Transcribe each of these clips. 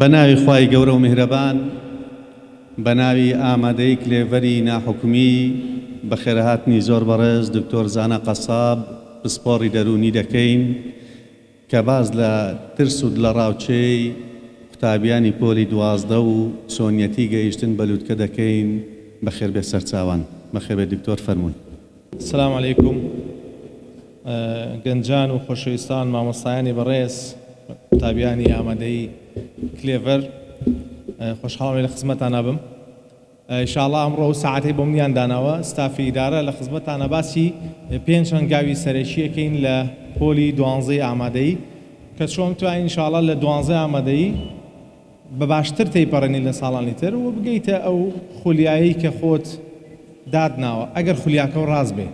بناوی خوای گەورە و میهرەبان، بناوی ئامادەی کلێڤەری ناحوکمی بەخێرهاتنی زۆر بەڕێز دکتۆر زانا قەساب پسپۆڕی دەرونی دەکەین کە باز لە ترس و دڵەڕاوچەی قوتابیانی پۆلی 12 و چۆنیەتی گەیشتن بەلووتکە دەکەین. بەخێر بێ سەرچاوان، بەخێر بێ دکتۆر فەرمووی. السلام علیکم گەنجان و خۆشەویستان، مامۆستایانی بەڕێز، قوتابیانی ئامادەی کلێڤەر، خۆشحاڵم لە خزمەتانە بم. ئینشاءڵڵا ئەمڕۆ ساعەتەی بۆ منیان داناوە ستافی ئیدارە لە خزمەتانە باسی 5 هەنگاوی سەرەکیەکەین لە پۆلی 12 ئامادەی کە چۆن توانین ئینشاءڵڵا لە 12 ئامادەی بە باشتر تێیپەڕێنی لە ساڵانی تر و بگەیتە ئەو خولیایی کە خۆت دادناوە. ئەگەر خولیاکە و ڕاست بێ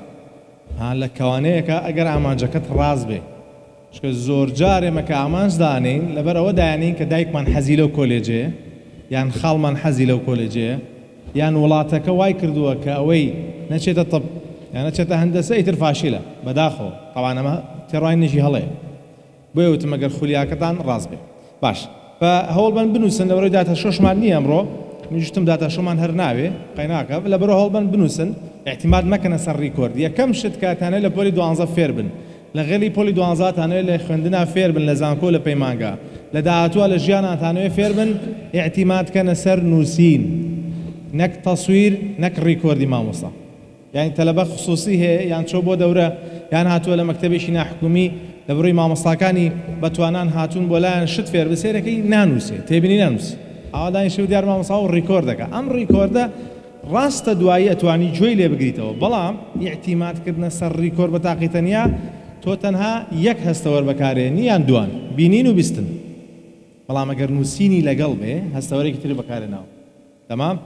لە کەوانەیەکە، ئەگەر ئامانجەکەت ڕاست بێ، چکە زۆر جار ئێمە کە ئامانج دانین لەبەرەوە دایانین کە دایکمان حەزی لەو کۆلێجەیە یان خاڵمان حەزی لەو کۆلێجەیە یان وڵاتەکە وای کردووە کە ئەوەی نەچێتە تەب یان نەچێتە هەندەسە ئیتر فاشیلە بەداخەوە. طبعاً ئەمە تێڕای نەژی هەڵەیە، بۆیە وتم ئەگەر خولیاکەتان ڕاست بێ باش بە هەوڵ بن بنووسن. لەبەرەوەی داتە شۆشمان نییە ئەمڕۆ، میشتم داتە شۆمان هەر ناوێ قەیناکە، لەبەرەوە هەوڵ بن بنووسن، اعتیماد مەکەنە سەر ڕیکۆرد. یەکەم شت کاتانەیە لە پۆلی 12 فێر بن، لە غێلی پۆلی 12 تانەوێت لە خوێندنا فێر بن، لە زانکۆ لە پەیمانگا، لە داهاتووە لە ژیاناتانەوێت فێر بن، اعتیمادکەنە سەر نووسین، نەک تەسویر، نەک ڕیکۆردی مامۆستا. یعنی تەلەبە خصوصی هەیە یان چۆ بۆ دەورە یان هاتووە لە مەکتەبێکی ناحکومی لە بڕووی مامۆستاکانی بەتوانان هاتوون بۆ لایەن شت فێر بسێرەکەی نانووسێ، تێبینی نانووسی، ئاوادانی شێو دیار مامۆستا و ڕیکۆرد دەکات. ئەم ڕیکۆردە ڕاستە دوایی ئەتوانی گوێی لێ بگریتەوە، بەڵام ئیعتیمادکردنە سەر ڕیکۆرد بە تاقیتەنیا تۆ تەنها یەک هەستەوەر بەکارێنی یان دوان، بینین و بیستن. بەڵام ئەگەر نووسینی لەگەڵ بێ هەستەوەرێکی تری بەکارێناوە، تەمام،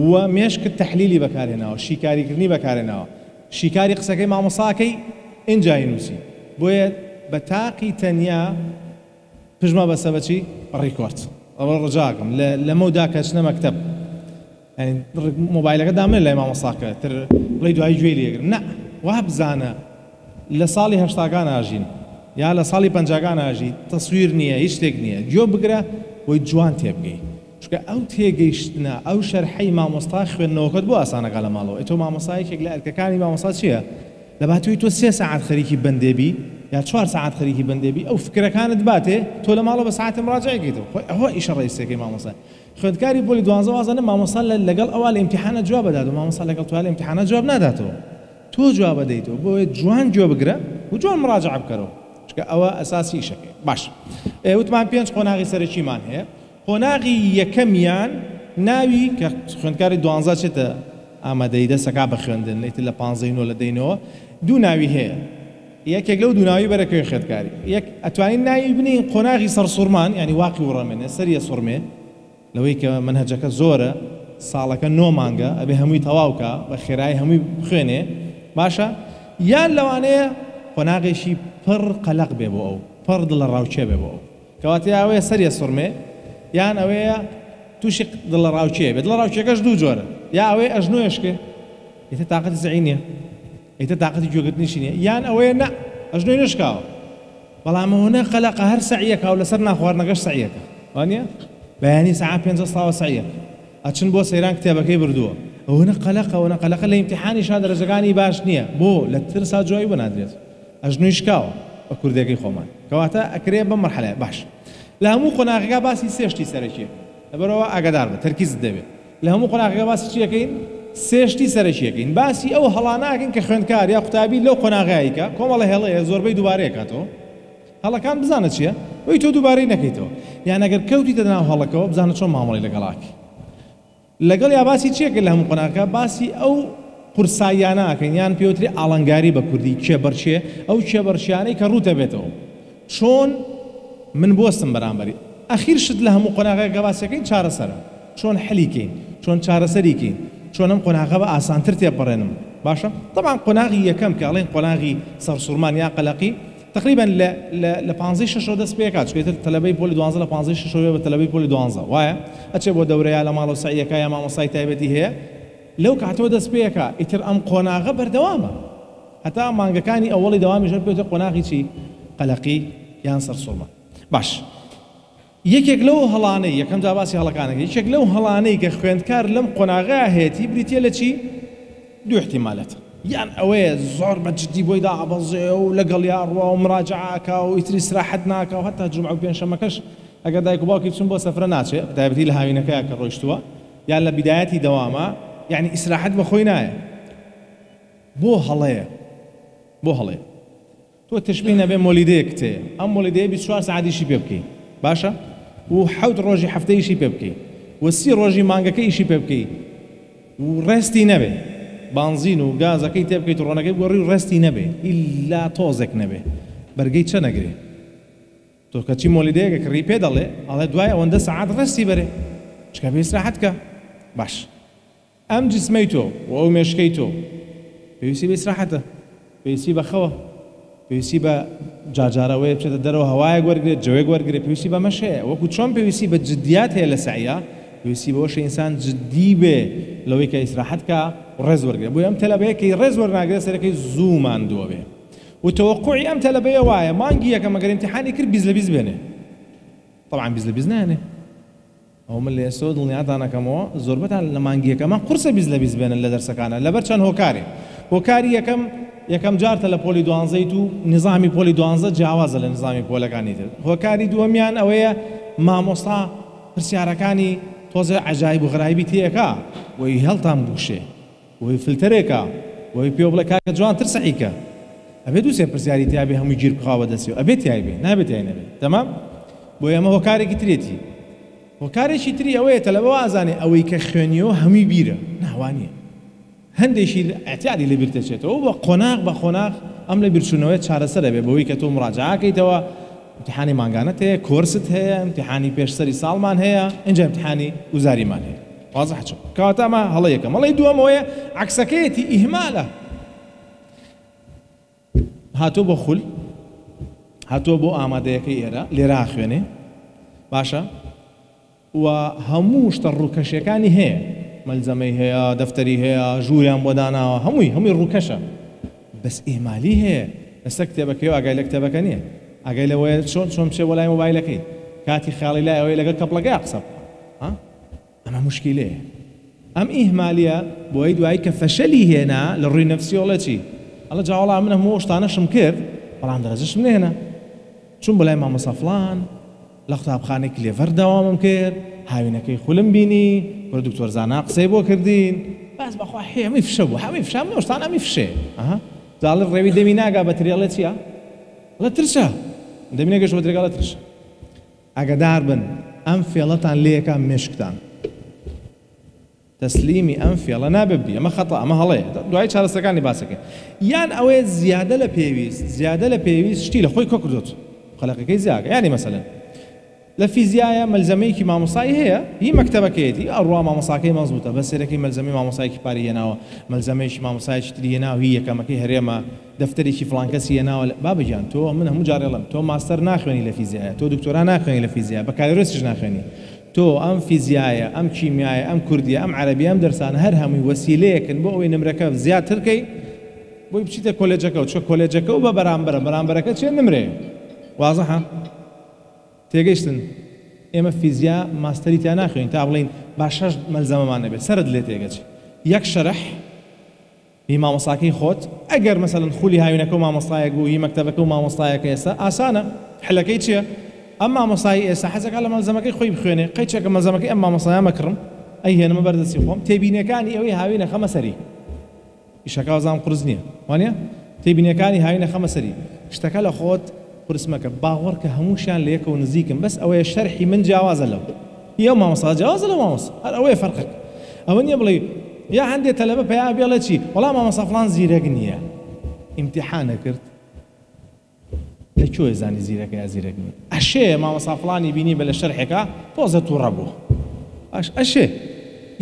و مێشکت تەحلیلی بەکارێناوە، شیکاریکردنی بەکارێناوە، شیکاری قسەکەی مامۆستاکەی ئینجای نووسی. بۆیە بە تاقی تەنیا پژمە بەسە بەچی ڕیکۆرد. ئەوە ڕجاکەم لەمە داکەچنە مەکتەب، ینی مۆبایلەکە دامێن لای مامۆستاکە تر بڵێ دوایی گوێی لێگرن، نە، وا بزانە لە ساڵی 80کان ئاژین یا لە ساڵی 50کان ئاژی، تەسویر نییە، هیچ شتێک نییە، گوێ بگرە بۆی جوان تێبگەی، چکە ئەو تێگەیشتنە ئەو شەرحەی مامۆستا خوێندنەوەکەت بۆ ئاسانەکە لە ماڵەوە. تۆ مامۆستایەکێک لە ئەرکەکانی مامۆستا چییە؟ لە باتوی تۆ 3 ساعت خەریکی بەندێبی یا 4 ساعت خەریکی بەندێبی، ئەو فکرەکانت باتێ تۆ لە ماڵەوە بە ساعتە مراجعەکەیتەوە. ئەوە ئیشە ڕئیسەکەی مامۆستا. خوێندکاری پۆلی 12 وازانە مامۆستا لەگەڵ ئەوە لە ئیمتیحانە جواب بدات و مامۆستا لەگەڵ توە لە ئیمتیحانە جواب ناداتەوە، تۆ جواب بدەیتەوە. بۆیە جوان گوێ بگرە و جوان مراجعە بکەرەوە، چکە ئەوە ئەساسی ئیشەکەی. باش، وتمان 5 قۆناغی سەرەکیمان هەیە. قۆناغی یەکەمیان ناوی کە خوێندکاری 12 چێتە ئامادەی دەسەکا بە خوێندن، لەیتر لە 15 لە دەینەوە، دوو ناوی هەیە. یەکێک لەو دوو ناوی بەرەکەوی خوێندکاری. یەک ئەتوانین ناوی بنین قۆناغی سەرسوڕمان، ینی واقی وڕەمێنێ، سەریە سوڕمێ، لەوەی کە منهەجەکە زۆرە، ساڵەکە 9 مانگە، ئەبێ هەمووی تەواوکە بە خێرایی هەمووی بخوێنێ، باشە. یان لەوانەیە قۆناغێکی پڕ قەلەق بێ بۆ ئەو، پڕ دڵە ڕاوچێ بێ بۆ ئەو، کەواتە ئەوەیە سەریە سوڕمێ، یان ئەوەیە تووشی دڵە ڕاوچێ بێ. دڵە ڕاوچێکەش دوو جۆرە، یا ئەوەیە ئەژنۆیشکێ، ئیتر تااقەتی زعی نییە، ئیتر تااقەتی گوێگرتنیشی نییە، یان ئەوەیە نە ئەژنۆی نشکاوە، بەڵام ئەوەنە قەلەقە هەر سەعیەکە و لەسەر ناخواردنەکەش سەعیەکە، وانە بەیانی ساعات 5 ساڵە سەعیە، ئەچن بۆ سەیران کتێبەکەی بردووە، ئەوەنە قەلەقە، ئەوەنە قەلەقە لە ئیمتیحانیشا دەرەجەکانی باش نییە، بۆ لە ترسا جوایی بنادرێت، ئەژنۆی شکاوە بە کوردەکەی خۆمان، کەواتە ئەکرێ بە مەرحەلەیە. باش، لە هەموو قۆناغەکە باسی سێشتی سەرەکیە، لەبەرەوە ئاگادار بە تەرکیزت دەبێت. لە هەموو قۆناغەکە باسی چیەکەین؟ سێشتی سەرەکیەکەین، باسی ئەو هەڵاناکەین کە خوێندکار یا قوتابی لەو قۆناغایکە کۆمەڵە هێڵەیە زۆربەی دووبارەیەکاتەوە، هەڵەکان بزانە چییە، وی تۆ دووبارەی نەکەیتەوە، یان ئەگەر کەوتیتە ناو هەڵەکەەوە بزانە چۆن مامەڵی لەگەڵاکە. لەگەڵ یا باسی چیەکە لە هەموو قۆناغەکە؟ باسی ئەو قورساییانەکەین، یان پێوتری ئاڵنگاری بە کوردی کێبەرچێ، ئەو کێبەرچیانەی کە ڕوو دەبێتەوە، چۆن من بۆستم بەرامبەری. ئەخیر شت لە هەموو قۆناغەکە باسیەکەین چارەسەرە، چۆن حەلیکەین، چۆن چارەسەریکەین، چۆن ئەم قۆناغە بە ئاسانتر تێبڕێنم. باشە، طبعاً قۆناغی یەکەم کە ئەڵێن قۆناغی سەرسوڕمان یا قەلەقی تقریبا لە 15 دەست پێ کات، چکە تەلەبەی پۆلی 12 لە 15 بە تەلەبەی پۆلی 12 وایە ئەچێ بۆ دەورەیە لە ماڵە سەعیەکە یا مامۆستای تایبەتی هەیە، لەو کاتەوە دەست پێەکە. ئیتر ئەم قۆناغە بەردەوامە، هەتا مانگەکانی ئەوڵی دەوامیش پێوتە قۆناغی چی؟ قەلەقی یان سەرسوڕمان. باش، یەکێک لەو هەڵانەی یەکەم جا باسی هەڵەکانەکە یەکێک لەو هەڵانەی کە خوێندکار لەم قۆناغا هەیەی بریتە لە چی؟ دوو احتیمالەت یان ئەوەیە زۆر بەجددی بۆی داعەبەزێ و لەگەڵ یاڕوا و مراجعاکە و ئیتری استراحەت ناکە و هەتا جومعە و پێنجشەممەکەش ئەگەر دایک و باوکی بچون بۆ سەفرە ناچێت بەتایبەتی لە هاوینەکەیە کە ڕۆیشتووە یان لە بیدایەتی دەوامە یعنی ئیسراحەت بەخۆی نایە بۆ هەڵەیە تۆ تشبیه نەبێ مۆلیدەیەک تێ ئەم مۆلیدەیە 24 ساعەتیشی پێ بکەی باشە و 7 ڕۆژی هەفتەیشی پێ بکەی و 30 ڕۆژی مانگەکەیشی پێ بکەی و ڕێستی نەبێ بانزین و گازەکەی تێ بکەیت و ڕۆنەکەی بۆ ڕێی ڕێستی نەبێ ئیلا تۆزێک نەبێ بەرگەی چە نەگرێ تۆ کەچی مۆلیدەیەکە کڕی پێ دەڵێ ئەڵێ دوای ئەوەندە سەعات ڕێستی بەرێ چکە بێ ئیسراحەت کە باش ئەم جسمەی تۆ و ئەو مێشکەی تۆ پێویستی بە ئیسراحەتە پێویستی بە خەوە پێویستی بە جاجارەوەی بچێتە دەرەوە هەوایەک وەرگێت جوێک وەرگێت پێویستی بە مەشەیە وەکو چۆن پێویستی بە جددیات هەیە لە سەعیا پێویستی بەوەش ئینسان جددی بێ لەوەی کە ئیسراحەت کە ڕێز وەرگێت بۆی ئەم تەلەبەیەکەی ڕێز وەرناگرێت سەرەکەی زوو ماندووە بێ و تەوەقوعی ئەم تەلەبەیە وایە مانگی یەکەم ئەگەر ئیمتیحانی کرد 20 لە 20 بێنێ طبعا 20 لە 20 نانێ ئەو من لە ئێستا دڵنیاتان ئەکەمەوە زۆربەتان لە مانگی یەکەمان قورسە 20 لە 20 بێنن لە دەرسەکانە لەبەر چەند هۆکاری یەکەم جارتە لە پۆلی دوانزەیت و نظامی پۆلی دوانزە جیاوازە لە نظامی پۆلەکانی تر هۆکاری دووەمیان ئەوەیە مامۆستا پرسیارەکانی تۆزە عەجایب و غەرایبی تێیەکە وەی هەڵتان بوشێ وەی فلترێکە وەی پێ بڵێ کاکە جوانتر سەعیکە ئەبێ دووسێ پرسیاری تیا بێ هەمووی گیر بخاوە دەستیەوە ئەبێت تیای بێ نابێت تیای نەبێت تەمام بۆ ئێمە هۆکارێکی ترێتی هۆکارێکی تری ئەوەیە تەلەبە ئازانێ ئەوەی کە خوێنیەوە هەمووی بیرە ناوانیە هەندێکی ئەتیادی لە بیرتەچێتەوە بە قۆناغ ئەم لە بیرچوونەوەی چارەسەر دەبێ بەوەی کە تۆ مراجعەکەیتەوە امتحانی مانگانەت هەیە کۆرست هەیە امتحانی پێشسەری ساڵمان هەیە اینجا امتحانی وزاریمان هەیە واضح چۆن کەواتە ئەمە هەڵە یەکەم هەڵەی دووەمەوەیە عەکسەکەیەتی ئیهمالە هاتۆ بۆ خول هاتۆ بۆ ئامادەیەکەی ئێرە لێرە خوێنێ باشە و هەموو شتە ڕووکەشیەکانی هەیە مەلزەمەی هەیە دەفتەری هەیە ژووریان بۆ داناوە هەمووی ڕووکەشە بەس ئیهمالی هەیە لەسەر کتێبەکەیەوە ئاگای لە کتێبەکە نییە ئاگای لەوەیە چۆن بچێ بۆ لای مۆبایلەکەی کاتی خیاڵی لای ئەوەی لەگەڵ کەپڵەکەی قسە ئەمە موشکیلەیە ئەم ئیهمالیە بۆی دوایی کە فەشەلی هێنا لە ڕووی نەفسیۆڵە چی ئەڵە جا وەڵام من هەموو شتانەشم کرد بەڵام دەرەجەشم نێنا چوون بۆ لای مامۆستا فڵان لە قوتابخانەی کلێڤەر داوامم کرد هاوینەکەی خولم بینی بۆ دکتۆر زانا قسەی بۆ کردین باس بەخوا هەمووی فشە بوو هەمووی فشە هەموو شتان هەمووی فشێ جاڵی ڕێوی دەمی ناگا بە ترێڵە چییە لە ترشە دەمی نەگەشت بە ترێگا لە ترشە ئاگادار بن ئەم فێڵەتان لێیەکە مێشکتان تەسلیمی ئەم فێڵە ناببی ئەمە خەتە ئەمە هەڵەیە دوای چارەسەکانی باسەکەی یان ئەوەیە زیادە لە پێویست شتی لە خۆی کۆ کردوت خەلقەکەی زیاگە یانی مەسەلەن لە فیزیایە مەلزەمەیەکی مامۆسایی هەیە هی مەکتەبەکەیەتی ئەڕوا مامۆساکەی مەزبوطە بە سێرەکەی مەلزەمەی مامۆسایەکی پاری هێناوە مەلزەمەیەکی مامۆسایەکی تری هێناوە هی یەکەمەکەی هەرێمە دەفتەرێکی فڵان کەسی هێناوە بابەجان تۆ من هەموو جارێڵم تۆ ماستەر ناخوێنی لە فیزیایە تۆ دکتۆرا ناخوێنی لە فیزیایە بەکارێستیش ناخوێنی تۆ ئەم فیزیایە ئەم کیمیایە ئەم کوردیە ئەم عەرەبیە ئەم دەرسانە هەر هەمووی وەسیلەیەکن بۆ ئەوەی نمرەکە زیاتر کەی بۆی بچیتە کۆلێجەکە و چۆ کۆلێجەکە و بە بەرامبەرەکە چێ نمرێ وازەحە تێگەیشتن ئێمە فیزیا ماستەری تیا ناخوێنین تا بڵین با 6 مەلزەمەمان نەبێت سەرت لێ تێگەچێ یەک شەرح هی مامۆستاکەی خۆت ئەگەر مەسەلەن خولی هاوینەکە و مامۆستایەک بوو هی مەکتەبەکە و مامۆستایەکە ئێستا ئاسانە حلەکەی چییە ئەم مامۆستایی ئێستا حەزەکە لە مەلزەمەکەی خۆی بخوێنێ قەیچێکە مەلزەمەکەی ئەم مامۆستایە مەکڕم ئەی هێنمە بەردەستی خۆم تێبینیەکانی ئەوەی هاوینە خەمە سەری ئیشەکە وەزام قورس نییە وانە تێبینیەکانی هاوینە خەمە سەری شتەکە لە خۆت قورسمەکە باوەڕ کە هەمووشیان لە یەکە و نزیکم بەس ئەوەیە شەرحی من جیاوازە لەو یە مامۆستا جیاوازە لە مامۆستا هەر ئەوەیە فەرقەک ئەوە نییە بڵێ یا هەندێک تەلەبە پێیا بێڵێ چی وەڵام مامۆستا فڵان زیرەک نییە ئیمتیحانە کرد لەکوێ زانی زیرەکە یا زیرەک نییە ئەشێ مامۆستا فڵانی بینی بە لە شەرحێکە تۆزە تووڕە بوو ئەشێ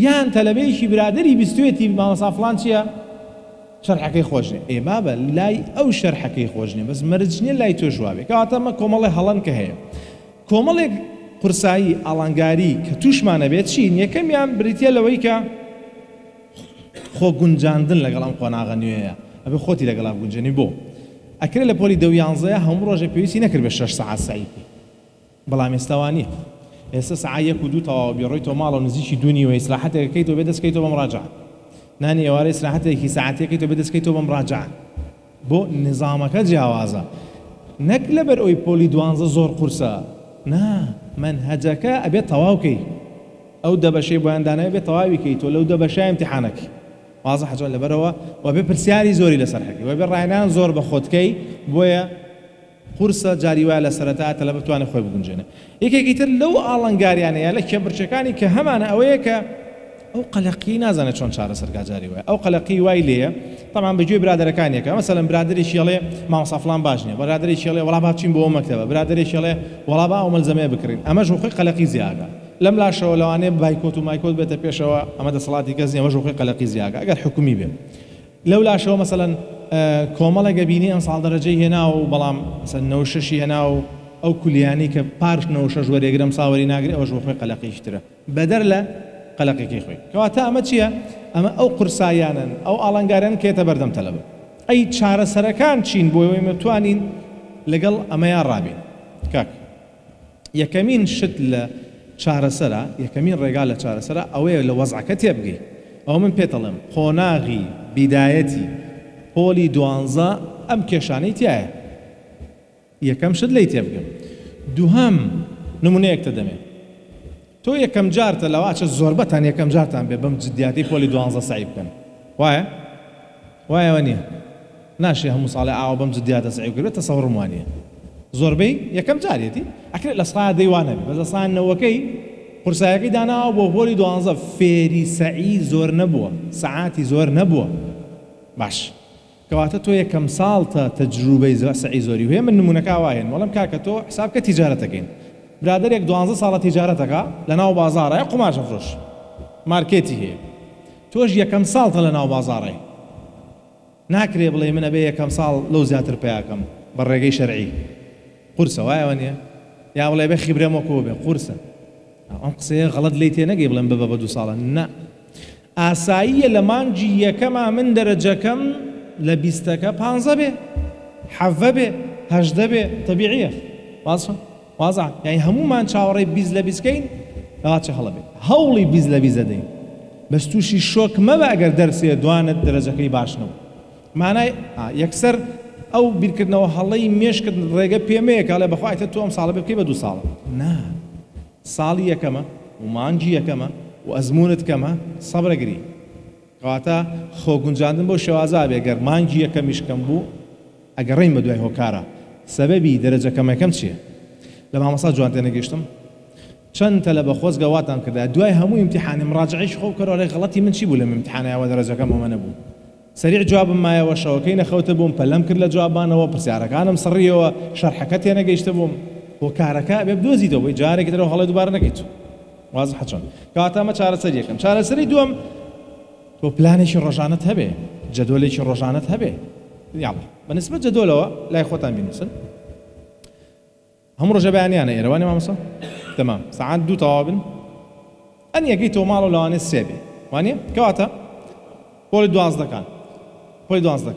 یان تەلەبەیەکی برادەری بیستوێتی مامۆستا فڵان چییە شەرحەکەی خۆش نیە ئێ بابە لای ئەو شەرحەکەی خۆش نیە بەس مەرج نییە لای تۆ ژواوێ کەواتەمە کۆمەڵی هەڵەن کە هەیە کۆمەڵێک قورسایی ئاڵانگاری کە تووشمانە بێت چین یەکەمیان بریتە لەوەی کە خۆ گونجاندن لەگەڵ ئەم قۆناغە نوێیە ئەبێ خۆتی لەگەڵا گونجێنی بۆ ئەکرێ لە پۆلی 10 و 11 هەموو ڕۆژێ پێویستی نەکرد بە 6 ساعات سعی بڵام ئێستاوان نییە ئێستا سەعات 1 و 2 تەواو بێڕۆیتەوە ماڵەوە نزیکی دوونیوە ئیسلاحەتێک دەکەیتەوە بێ دەستکەیتەوە بە مڕاجعە نانی ئێوارە ئیسلاحەتێکی سەعاتێکەکەیتەوە بێ دەستکەیتەوە بە مڕاجعە بۆ نظامەکە جیاوازە نەک لەبەر ئەوی پۆلی 12 زۆر قورسە نا منهەجەکە ئەبێت تەواوکەی ئەو دەبەشەی بۆیاندانەوە بێت تەواوی کەیتەوە لەو دەبەشای ئیمتیحانەکەی واضح جوان لەبەرەوە وەبێ پرسیاری زۆری لەسەر حەکەی وەبێ ڕاهێنان زۆر بە خۆتکەی بۆیە قورسە جاری وایە لە سەرەتا تەلە بتوانێت خۆی بگونجێنێ یەکێکی تر لەو ئاڵنگاریانەیە لە کێبرچەکانی کە هەمانە ئەوەیە کە ئەو قەلەقی نازانێت چۆن چارەسەرکا جاری وایە ئەو قەلەقی وای لێیە تەمان بەگوێ برادەرەکانیەکە مەسەلەن برادەرێکی ئەڵێ مامۆستا فڵان باش نییە برادەرێکی ئەڵێ وەڵا با بچین بۆ ئەو مەکتەبە برادەرێکی ئەڵێ وەڵا با ئەو مەلزەمەیە بکڕین ئەمەش خۆی قەلەقی زیاگە لەم لاشەوە لەوانەیە بایکۆت و مایکۆت بێتە پێشەوە ئەمە دەسەڵاتی کەس نییە ئەمەش خۆی قەلەقی زیاگە ئەگەر حکومی بێ لەو لاشەوە مەسەلەن کۆمەڵێکە بینی ئەم ساڵ دەرەجەی هێنا و بەڵام مەسەلەن 96 هێنا و ئەو کولیانی کە پارش 96 وەرێگرم ساوەری ناگرێت ئەوەش خۆی قەلەقیشترە بەدەر لە قەلەقێکی خۆی کەواتە ئەمە چییە؟ ئەمە ئەو قورسایانن ئەو ئاڵنگاریان کێتە بەردەم تەلەبە ئەی چارەسەرەکان چین بۆ ئەوەی مەتوانین لەگەڵ ئەمەیان ڕابین کاک یەکەمین شت لە چارەسەرە یەکەمین ڕێگا لە چارەسەرە ئەوەیە لە وەزعەکە تێبگەی ئەو من پێتەڵێم قۆناغی بیدایەتی پۆلی 12 ئەم کێشانەی تایە یەکەم شت لی تێبگەم دووهەم نمونەیەکتە دەمێ تۆ یەکەم جارتە لەواچە زۆربەتان یەکەم جارتان بێ بەم جدیاتی پۆلی 12 سعی بکەن وایە؟ وایەوە نییە ناشێ هەموو ساڵی ئاوە بەم جدیاتە سعی بکرێت تەسەوڕم وانە زۆربەی یەکەم جارێتی ئەکرێت لە سڵا دەیوانەبێ بەس لە سڵانەوەکەی قورسایەکەی داناوە بۆ پۆلی 12 فێری سعی زۆر نەبووە سەعاتی زۆر نەبووە باش کەواتە تۆ یەکەم ساڵتە تەجروبەی سعی زۆری هەیە من نمونەکە وایەن وەڵام کاکە تۆ حسابکە تیجارەتەکەین برادێک 12 ساڵە تیجارەتەکە لە ناو بازاڕە قماشە فرۆش مارکێتی هەیە تۆش یەکەم ساڵتە لە ناو بازاڕێ ناکرێ بڵێ منە بێ یەکەم ساڵ لەو زیاتر پیاکەم بە ڕێگەی شەرعی قورسە وایەوە نییە یا بڵێ بێ خیبرێمەکەوە بێ قورسە ئەم قسەیە غەڵەت لی تێ نەگەی بڵێم ببە بە 2 ساڵە نە ئاساییە لە مانجی یەکەما من دەرەجەکەم لە 20ەکە 15 بێ 7 بێ 18 بێ تەبیعیە وازع یعنی هەمومان چاوەڕێی 20 لە 20کەین ئەواتە هەڵە بێ هەوڵی 20 لە 20 دەدەین بەس تووشی شۆک مەبە ئەگەر دەرسێ دوانت دەرەجەکەی باشنەوە مانای یەکسەر ئەو بیرکردنەوە هەڵەی مێشکرد ڕێگە پێمەیەکە لە بەخوایتە تۆ ئەم ساڵە بکەی بە 2 ساڵە نا ساڵی یەکەمە و مانجی یەکەمە و ئەزمونت کەمە سەبرەگری کەواتە خۆگونجاندن بۆ شێوازا بێ گەر مانجی یەکەمیش کەم بوو ئەگەڕێین بە دوای هۆکارە سەبەبی دەرەجەکەمەکەم چییە؟ لە مامۆستا جوان تێنەگەیشتم چەند تەلە بە خۆزگە واتان کردا دوای هەموو ئیمتیحانی مڕاجعەیش خۆ کەڕۆڵێ غەڵەتی من چی بوو لەم ئیمتیحانەوە دەرەجەکەم ئەمە نەبوو سەریع جوابم مایەوە شەوەکەی نەخەوتە بووم پەلەم کرد لە جوابانەوە پرسیارەکانم سڕیەوە شەرحەکە تێنەگەیشتە بووم هۆکارەکە بێ بدۆزیتەوە جارێکی ترەوە هەڵی دووبارە نەکەیت واضح چۆن کەواتە ئەمە چارەسەر یەکەم چارەسەری دووەم تۆ پلانێکی ڕۆژانەت هەبێ جەدۆلێکی ڕۆژانەت هەبێ یاڵە بەنسبەت جەدۆلەوە لای خۆتان بینوسن هەموو ڕۆژە بەیانیانە ئێرەوانی مامۆستا تەمام سەعات 2 تەواو بن ئەن یەکەی تۆ ماڵ و لەوانێ 3 بێ وانییە کەواتە پۆلی 12 پۆلی 12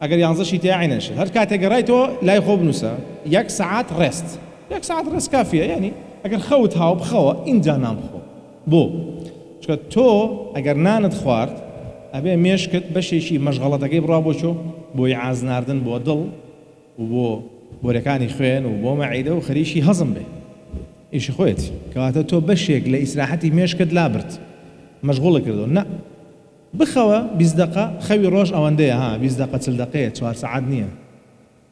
ئەگەر 11شی تێ عینەشێ هەر کاتێک گەڕایتەوە لای خۆ بنووسە 1 سەعات ڕێست 1 سەعات ڕێست کافیە یعنی ئەگەر خەوت هاو بخەوە ئینجا نام بخۆ بۆ چکە تۆ ئەگەر نانت خوارد ئەبێ مێشکت بەشێکی مەشغەڵەتەکەی بڕا بۆ چۆ بۆی ئازناردن بۆ دڵ و بۆ بۆرەکانی خوێن و بۆ مەعیدە و خەریشی هەزم بێ ئیشی خۆیت کەواتە تۆ بەشێک لە ئیسراحەتی مێشکت لابرد مەشغوڵە کردو نە بخەوە 20 دقە خەوی ڕۆژ ئەوەندەیە ها 20 دقە 40 دقەیە 4 ساعات نییە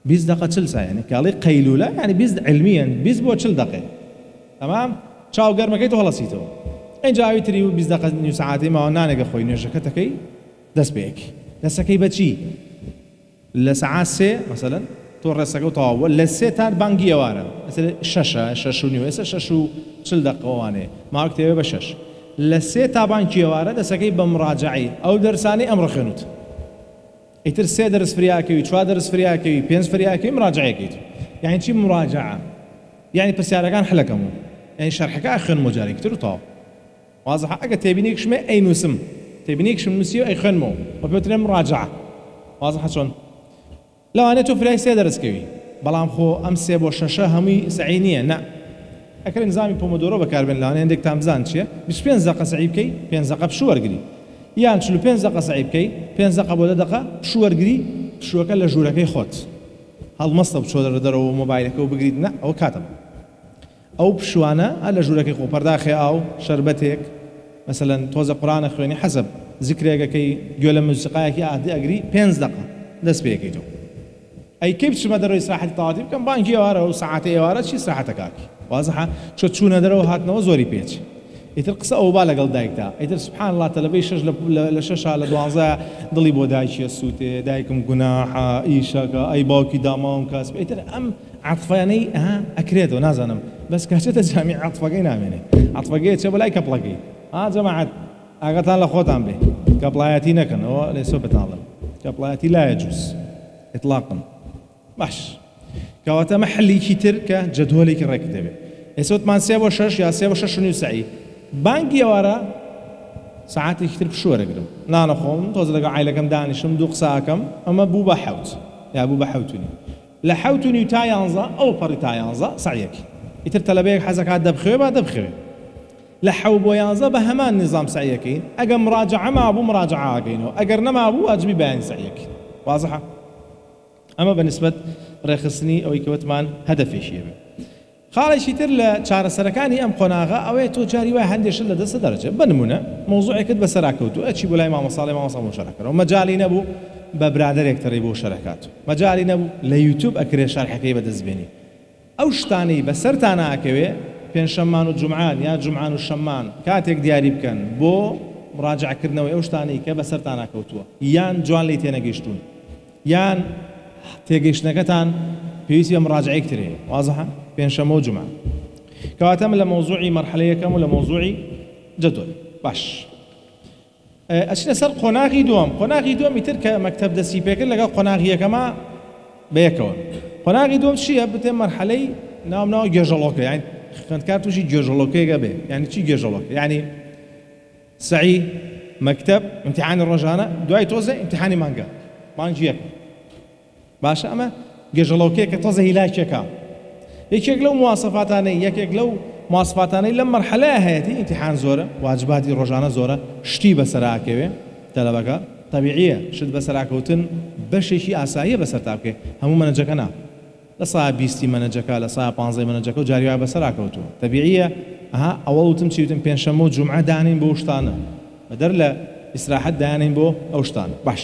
20 دقە 40 ساعت یعنی کاڵی قەیلولە یعنی 20 علمیەن 20 بۆ 40 دقە تەمام چاو گەرمەکەی تۆ هەڵەسیتەوە اینجا ئەوی تری و 20 دقە نیو ساعتی ماوە نانێگە خۆی نوێژەکەتەکەی دەست پێیەکی دەستەکەی بەچی لە ساعات 3 مەسەلەن تۆ ڕێسەکە و تەواوە لە 3 تا بانگی ئەوارە مەسەلەن 6 و نیو ئێستا 6 و 40 دقە وانەیە ماوە کتێبێ بە 6 لە 3 تا بانگی ئەوارە دەستەکەی بە مڕاجعی ئەو دەرسانی ئەمڕۆ خوێنوت ئیتر 3 دەرس فریاکەوی 4 دەرس فریاکەوی 5 فریاکەوی مراجعەکەیت یعنی چی مراجعە یعنی پرسیارەکان حلەکەمون یعنی شەرحەکە خوێنمەوە جارێکی تر و تەواو واضحە ئەگەر تێبینێکشمێ ئەینووسم تێبینێکشم نووسیوە ئەی خوێنمەوە بە پێوترێ مراجعە واضحە چۆن لەوانێت تۆ فریای 3 دەرسکەوی بەڵام خۆ ئەم 3 بۆ 6 هەمووی سعی نییە نە ئەکرێ نظامی پۆمۆدۆرۆ بەکاربێن لەوانەیە هەندێکتان بزان چییە 25 دقە سعی بکەی 5 دقە پشو وەرگری یان 45 دقە سعی بکەی 5 دقە بۆ 10 دقە پشو وەرگری پشوەکە لە ژوورەکەی خۆت هەڵمەستە بچۆ دەرەوە مۆبایلەکە و بگریت نە ئەوە کاتەمە ئەو پشوانە لە ژوورەکەی خۆ پەرداخی ئاو شەربەتێک مثلا تۆزە قورآنە خوێنی حەزب ذکرێکەکەی گوێ لە موسیقایەکی عادی ئەگری 5 دقە دەست پێ یەکەیتەوە ئەی کەی بچمە دەرەوەی ساحەتی تەواتی بکەم بانگی ئێوارە و سەعاتە ئێوارە چی ساحەتەکاکی وازەحە چۆ چوونە دەرەوە هاتنەوە زۆری پێچ ئیتر قسە ئەو با لەگەڵ دایکتا ئیتر سبحان الله تەلەبەی شەش لە شەشا لە 12 دڵی بۆ دایکیە سووتێ دایکم گوناحە ئیشەکە ئەی باوکی داماوم کەس ئیتر ئەم عەتفانەی ئەکرێتەوە نازانم بەس کاتێتە جامی عەتفەکەی نامێنێ عەتفەکەی چێ بەلای کەپڵەکەی جەماعەت ئاگاتان لە خۆتان بێ کەپڵایەتی نەکەن ئەوە لێسۆ بەتاڵن کەپڵایەتی لا يجوز إطلاقا باش کەواتە مەحەلێکی تر کە جەدوەلێکی ڕێک دەبێت ئێستا وتمان 3 بۆ 6 یا 3 بۆ 6 و نیو سعی بانگی ئێوارە ساعاتێکی تر پشوەرەگرم نانەخۆم تۆزە لەگەڵ عایلەکەم دانیشم دوو قساکەم ئەمە بوو بە حەوت یا بوو بە حەوتونی لە حەوتونی تا 11 ئەو پەڕی تا 11 سعیەکی ئیتر تەلەبەیەک حەزەکات دەبخوێ با دەبخوێ لە حەو بۆ 11 بە هەمان نظام سعیەکەین ئەگەر مراجعە مابوو مراجعەکەینەوە ئەگەر نەمابوو واجبی بەیانی سعیەکەین وازەحە ئەمە بەنسبەت ڕێخستنی ئەوەی کەوتمان هەدەفێشیە بێ خاڵێکی تر لە چارەسەرەکانی ئەم قۆناغا ئەوەیە تۆ جاری وای هەندێشت لە دەستە دەرەجێ بنمونە مۆزوعێکت بەسەراکەوتووە ئەچی بۆ لای مامۆساڵی مامۆسا بۆ شەرەکەرەوە مەجالی نەبوو بە برادەرێک تەڕی بۆ شەرەکات مەجالی نەبوو لە یوتیوب ئەکرێ شەرحەکەی بەدەستبێنی ئەو شتانەی بەسەرتانە ئەکەوێ پێنجشەممان و جومعان یا جومعان و شەممان کاتێک دیاری بکەن بۆ مراجعەکردنەوەی ئەو شتانەی کە بەسەرتانە کەوتووە یان جوان لی تێنەگەیشتون یان تێگەیشتنەکەتان پێویستی بە مراجعەیەک ترێ وازەحە پێنجشەمە و جومعە کەواتە من لە مۆزوعی مەرحەلە یەکەم و لە مۆزوعی جەدول باش ئەچینە سەر قۆناغی دووەم قۆناغی دووەمی تر کە مەکتەب دەستی پێکرد لەگەڵ قۆناغی یەکەمە بەیەکەوە قۆناغی دووەم چییە بتێ مەرحەلەی ناو گێژەڵۆکە یعنی خوێندکار تووشی گێژەڵۆکەیەکە بێ یعنی چی گێژەڵۆکە یعنی سعی مەکتەب ئیمتیحانی ڕۆژانە دوای تۆزە ئیمتیحانی مانگە مانگی یەکەم باشە ئەمە گێژەڵۆکەیە کە تۆزە هیلاکێکە یەکێک لەو مواسەفاتانەی یەکێک لەو مواسەفاتانەی لەم مەرحەلەیە هەیەتی ئیمتیحان زۆرە واجباتی ڕۆژانە زۆرە شتی بەسەراکەوێ تەلەبەکە تەبیعیە شت بەسەراکەوتن بەشێکی ئاساییە بەسەر تا بکەی هەموو مەنەجەکە نا لە سایە 20 مەنەجەکە لە سایە 15 مەنەجەکە و جاری وای بەسەراکەوتووە تەبیعیە ئەوە وتم چی وتم پێنجشەمە و جومعە دانین بۆ شتانە بەدەر لە ئیسراحەت دانین بۆ ئەو شتانە باش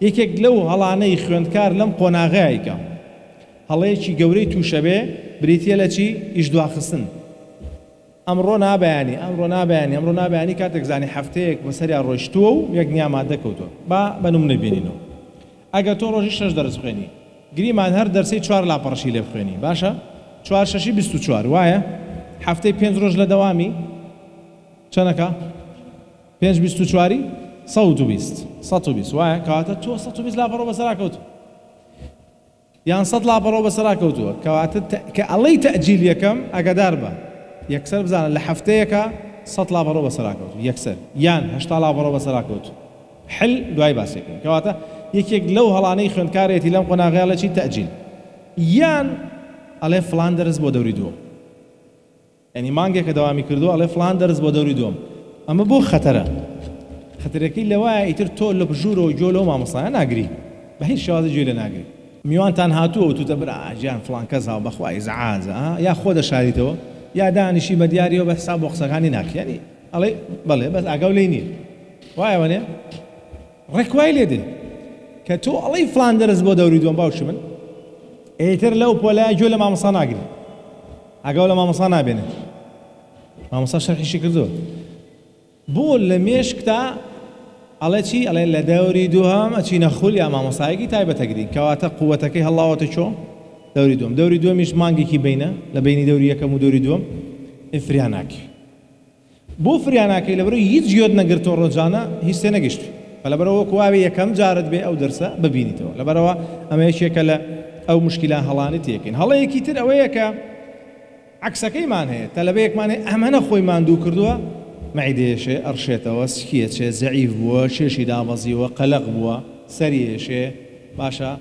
یەکێک لەو هەڵانەی خوێندکار لەم قۆناغەیەکە هەڵەیەکی گەورەی تووشە بێ بریتیە لە چی ئیش دواخستن ئەمڕۆ نابیانی کاتێک زانی هەفتەیەک بەسەریا ڕۆیشتووە و یەک نیامادە کەوتووە با بەنمونە بینینەوە ئەگەر تۆ ڕۆژی 6 دەرس خوێنی گریمان هەر دەرسەی 4 لاپەڕەشی لێ بخوێنی باشە 4 6 24 وایە هەفتەی 5 ڕۆژ لە دەوامی چەندەکە 5 24 120 وایە کەواتە تۆ 120 لاپەڕۆ بەسەراکەوت یان 100 لاپەڕۆ بەسەراکەوتووە کەواتە کە ئەڵەی تەئجیل یەکەم ئەگەدار بە یەکسەر بزانە لە هەفتەیەکە 100 لاپەڕۆ بەسەراکەوت یەکسەر یان 80 لاپەڕۆ بەسەراکەوت حل دوای باسێکن کەواتە یەکێک لەو هەڵانەی خوێندکارێتی لەم قۆناغەیە لە چی تەئجیل یان ئەڵێ فڵان دەرس بۆ دەوری دووەم یعنی مانگێکە دەوامی کردو ئەڵێ فڵان دەرس بۆ دەوری دووەم ئەمە بۆ خەتەرە خەتەرەکەی لەوایە ئیتر تۆ لە بژوورەوە گوێ لەو مامۆستایە ناگری بە هیچ شێوازە گوێ لێ ناگری میوانتان هاتووە وتوتە برا ژیان فڵان کەس هاو بەخوای زەعازە یا خۆ دەشاریتەوە یا دانیشی بە دیاریەوە بە حساب بۆ قسەکانی ناکە یعنی ئەڵێ بەڵێ بەس ئاگاو لێی نییە وایە وەنێ ڕێکوای لێ دێ کە تۆ ئەڵەی فڵان دەرس بۆ دەوری دووەم باوشی من ئیتر لەو پۆلایە گوێ لە مامۆستا ناگری ئاگاو لە مامۆستا نابێنێ مامۆستا شەرحیشی کردووە بۆ لە مێشکتا ئەڵێ چی ئەڵێ لە دەوری دووهەم ئەچینە خول یا مامۆستایەکی تایبەتەگرین کەواتە قووەتەکەی هەڵاوەتە چۆ دەوری دووەمیش مانگێکی بینە لە بینی دەوری یەکەم و دەوری دووەم ئفریان ناکەی بۆ فریان ناکەی لەبەرەوەی هیچ گوێت نەگرتەوە ڕۆژانە هیچ تێ نەگەیشت لەبەرەوە کوواوی یەکەم جارت بێ ئەو دەرسە ببینیتەوە لەبەرەوە ئەمە یەکێکە لە ئەو مشکلان هەڵانی تێکەین هەڵەیەکی تر ئەوەیە کە عکسەکەیمان هەیە تەلەبەیەکمان هەیە ئەمەنە خۆی ماندوو کردووە مەعیدەیەشێ ئەرشێتەوە سکیەچێ زەعیف بووە شێشی دابەزیوە قەلەق بووە سەریێشێ باشە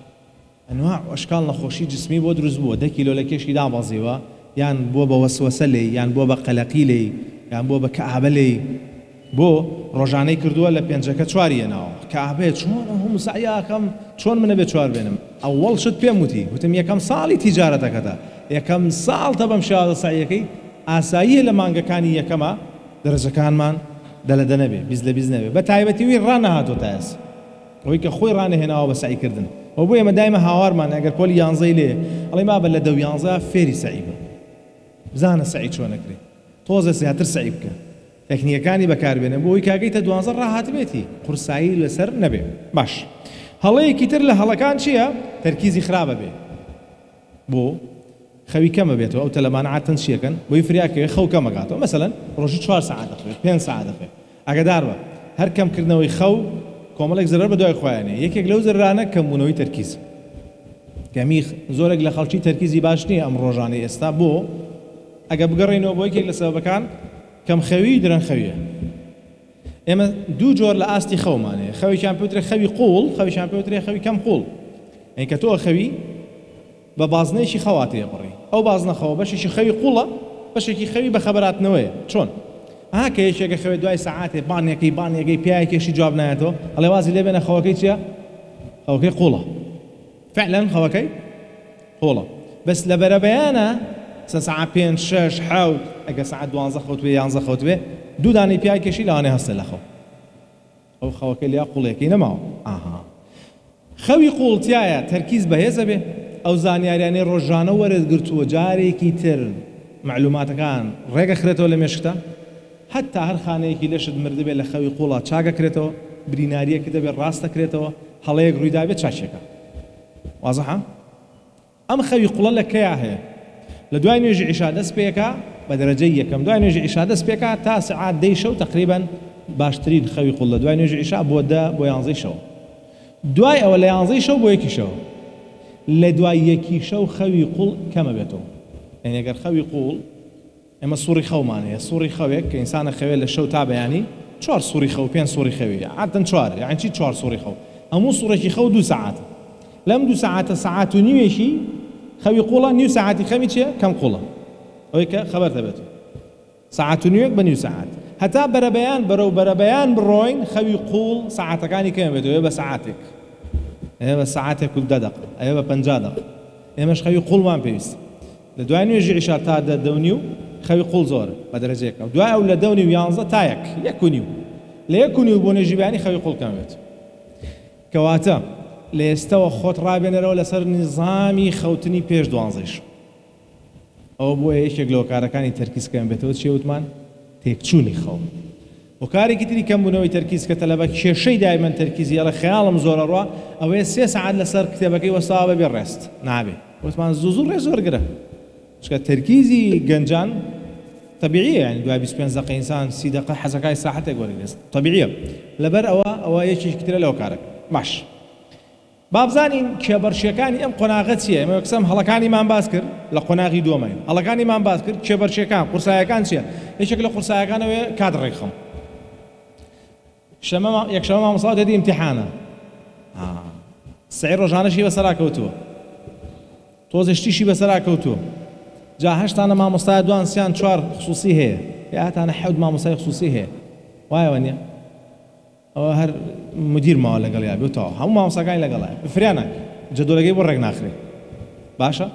ئەنواع ئەشکال نەخۆشی جسمی بۆ دروست بووە 10 کیلۆ لە کێشی دابەزیوە یان بۆ بە وەسوەسە لێ یان بۆ بە قەلەقی لێ یان بۆ بە کەعبە لێ بۆ ڕۆژانەی کردووە لە پێنجەکە چواری هێناوە کەعبێ چۆن هەموو سعیاکەم چۆن منە بێ چوار بێنم ئەوەڵ شت پێم وتی وتم یەکەم ساڵی تیجارەتەکەتە یەکەم ساڵ تە بەم شێوازە سعیەکەی ئاساییە لە مانگەکانی یەکەمە دەرەجەکانمان دەلەدە نەبێ بیز لە بیز نەبێ بە تایبەتی وی ڕانەهاتۆتە ئێستا ئەوەی کە خۆی ڕانەهێناوە بە سعیکردن و بۆ ئێمە دایمە هاوارمان ئەگەر پۆلی 11 لێ ئەڵێ ما بە لە 11 فێری سعی بە بزانە سعی چۆنەکرێ تۆزە زیاتر سعی بکە تەکنیکەکانی بەکاربێنە بۆ ئەوەی کاگەیتە 12 ڕاهات بێتی قورسایی لەسەر نەبێ باش هەڵەیەکی تر لە هەڵەکان چییە تەرکیزی خراپە بێ بۆ خەوی کەمە بێتەوە ئەو تەلەمانە تەنشیەکەن بۆی فریاکەوێ خەو کەمەگاتەوە مەسەلەن ڕۆژی 4 ساعت دەخوێت 5 ساعت دەخوێت ئاگادار بە هەر کەمکردنەوەی خەو کۆمەڵێک زەرەر بە دوای خۆیانێ یەکێک لەو زەرانە کەمبوونەوەی تەرکیز کەمی زۆرێک لە خەڵکی تەرکیزی باش نییە ئەم ڕۆژانەی ئێستا بۆ ئەگە بگەڕێنەوە بۆ یەکێک لە سەبەکان کەم خەوی درەنخەویە ئێمە دوو جۆر لە ئاستی خەومانەیە خەویان پێوترێ خەوی قوڵ خەویان پێوترێ خەوی کەم قوڵ ئەی کە تۆ خەوی بە بازنەیەکی خەواتەیە بڕی ئەو بازنەخەوە بەشێکی خەوی قوڵە بەشێکی خەوی بە خەبەراتنەوەیە چۆن کە یەکێکە خەوێ دوای سەعاتێ بانێکی پیاکێشی جواب نایەتەوە ئەڵێ وازی لێ بێنە خەوەکەی چییە خەوەکەی قوڵە فعلا خەوەکەی قوڵە بەس لە بەرەبەیانە ساعت 5 6 7 ئەگە ساعت 12 خەوتوێ 11 خەوتوێ دوو دانەی پیاکێشی لەوانێ هەستە لە خەو ئەو خەوەکەی لیا قوڵێکی نەماوە خەوی قوڵتیایە تەرکیز بەهێزە بێ ئەو زانیاریانەی ڕۆژانە وەرەگرتووە جارێکی تر معلوماتەکان ڕێگە خرێتەوە لە مێشکتە حتا هەر خانەیەکی لەشت مردبێت لە خەوی قوڵە چاگەکرێتەوە بریناریەکی دەبێت ڕاستەکرێتەوە هەڵەیەک ڕوویدا بێت چاچێکە وازەحە ئەم خەوی قوڵە لە کەیا هەیە لە دوای نوێژی عیشا دەست پێکا بە دەرەجەی یەکەم دوای نوێژی عیشا دەست پێکا تا سعات 10 شەو تقریبا باشترین خەوی قوڵ لە دوای نوێژی عیشا بۆ 10 بۆ 11 شەو دوای ئەوە لە 11 شەو بۆ یەکی شەو لە دوای یەکی شەو خەوی قوڵ کەمە بێتەوە یعنی ئەگەر خەوی قوڵ ئێمە سووری خەومانەیە سووری خەوێک کە ئینسانە خەوێت لە شەو تا بەیانی 4 سووری خەو 5 سووری خەوی عادەتەن 4 یعنی چی 4 سووری خەو هەموو سوورێکی خەو 2 ساعات لەم 2 ساعاتە ساعات و نیوێشی خەوی قوڵە نیو ساعاتی خەمی چییە کەم قوڵە ئەوەی کە خەبەر دەبێت ساعات و نیوێک بە نیو ساعات هەتا بەرەبەیان بەرەو بەرەبەیان بڕۆین خەوی قوڵ ساعاتەکانی کەم بێتەوە بە ساعاتێک بە ساعاتێک و 10 دقیقە بە 50 دقیقە ئێمەش خەوی قوڵمان پێویست لە دوای نوێژی عیشا تا 10:30 خەوی قوڵ زۆر بە دەرەجەیەکە دوای ئەو لە 10:30 11 تا 1:30 لە 1:30 بۆ نوێژی بەیانی خەوی قوڵ کەم بێت کەواتە لە ئێستەوە خۆت ڕابێنەرەوە لەسەر نظامی خەوتنی پێش 12 شەو ئەوە بۆیە یەکێک لە هۆکارەکانی تەرکیزکەم بێتەوە چی وتمان تێکچوونی خەو هۆکارێکی تری کەمبوونەوەی تەرکیز کە تەلەبە کێشەی دایمەن تەرکیزی ئەڵە خەیاڵم زۆرە ڕوا ئەوەیە 3 ساعات لەسەر کتێبەکەی وەستاوە بەبێ ڕێست نابێ وتمان زوو ڕێ زۆر گرە چکە تەرکیزی گەنجان طبیعیە یعنی دوای 25 دقیقە ئینسان 30 دقیقە حەزەکەی ساعتێک وەرگرێت طبیعیە لەبەر ئەوە یەکێکی ترە لە هۆکارەکە باش بابزانین کێبەرشیەکانی ئەم قۆناغە چییە ئێمە یەکسەم هەڵەکانیمان باس کرد لە قۆناغی دووەمین هەڵەکانیمان باس کرد کێبەرشیەکان قورسایەکان چییە یەکێک لە قورسایەکانەوەیە کات ڕێکخەم یەکشەمە مامۆستا دەدی ئیمتیحانە سعی ڕۆژانەشی بەسەرا کەوتووە تۆزشتیشی بەسەرا کەوتووە جا هەشتانە مامۆستای دوان سیان 4 خصوصی هەیە یاتانە 7 مامۆستای خصوصی هەیە وایەوە نییە ئەوە هەر مدیر ماوە لەگەڵ یا بێتەوە هەموو مامۆستاکانی لەگەڵایە فریانە جەدۆلەکەی بۆ ڕێک ناخرێ باشە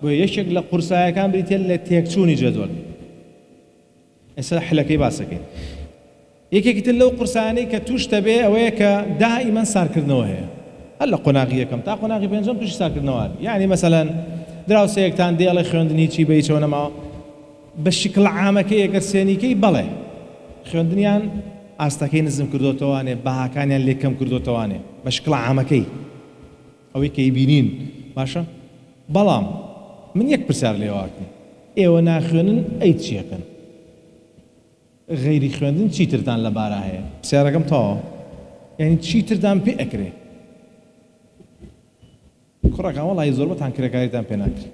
بۆ یەکێک لە قورسایەکان بریتێ لە تێکچوونی جەدۆل ئێستا حلەکەی باسەکەین یەکێکی تر لەو قورسانەی کە توش دەبێ ئەوەیە کە دائیمەن سارکردنەوە هەیە هەر لە قۆناغی یەکەم تا قۆناغی پێنجەم توشی سارکردنەوە یعنی مەسەلەن دراوسەیەکتان دێڵێ خوێندنی چی بەی چۆن نەماوە بە شکل عامەکەی ئەگەر سێنیکەی بەڵێ خوێندنیان ئاستەکەی نزم کردوتەوانێ بەهاکانیان لێکەم کردوتەوانێ بە شکل عامەکەی ئەوەی کەی بینین باشە بەڵام من یەک پرسیار لێواکەم ئێوە ناخوێنن ئەی چیەکەن غەیری خوێندن چیترتان لەبارە هەیە پرسیارەکەم تەواوە یعنی چیترتان پێ ئەکرێ کوڕەکان وەڵی زۆر بەتان کرێکاریتان پێ ناکرێ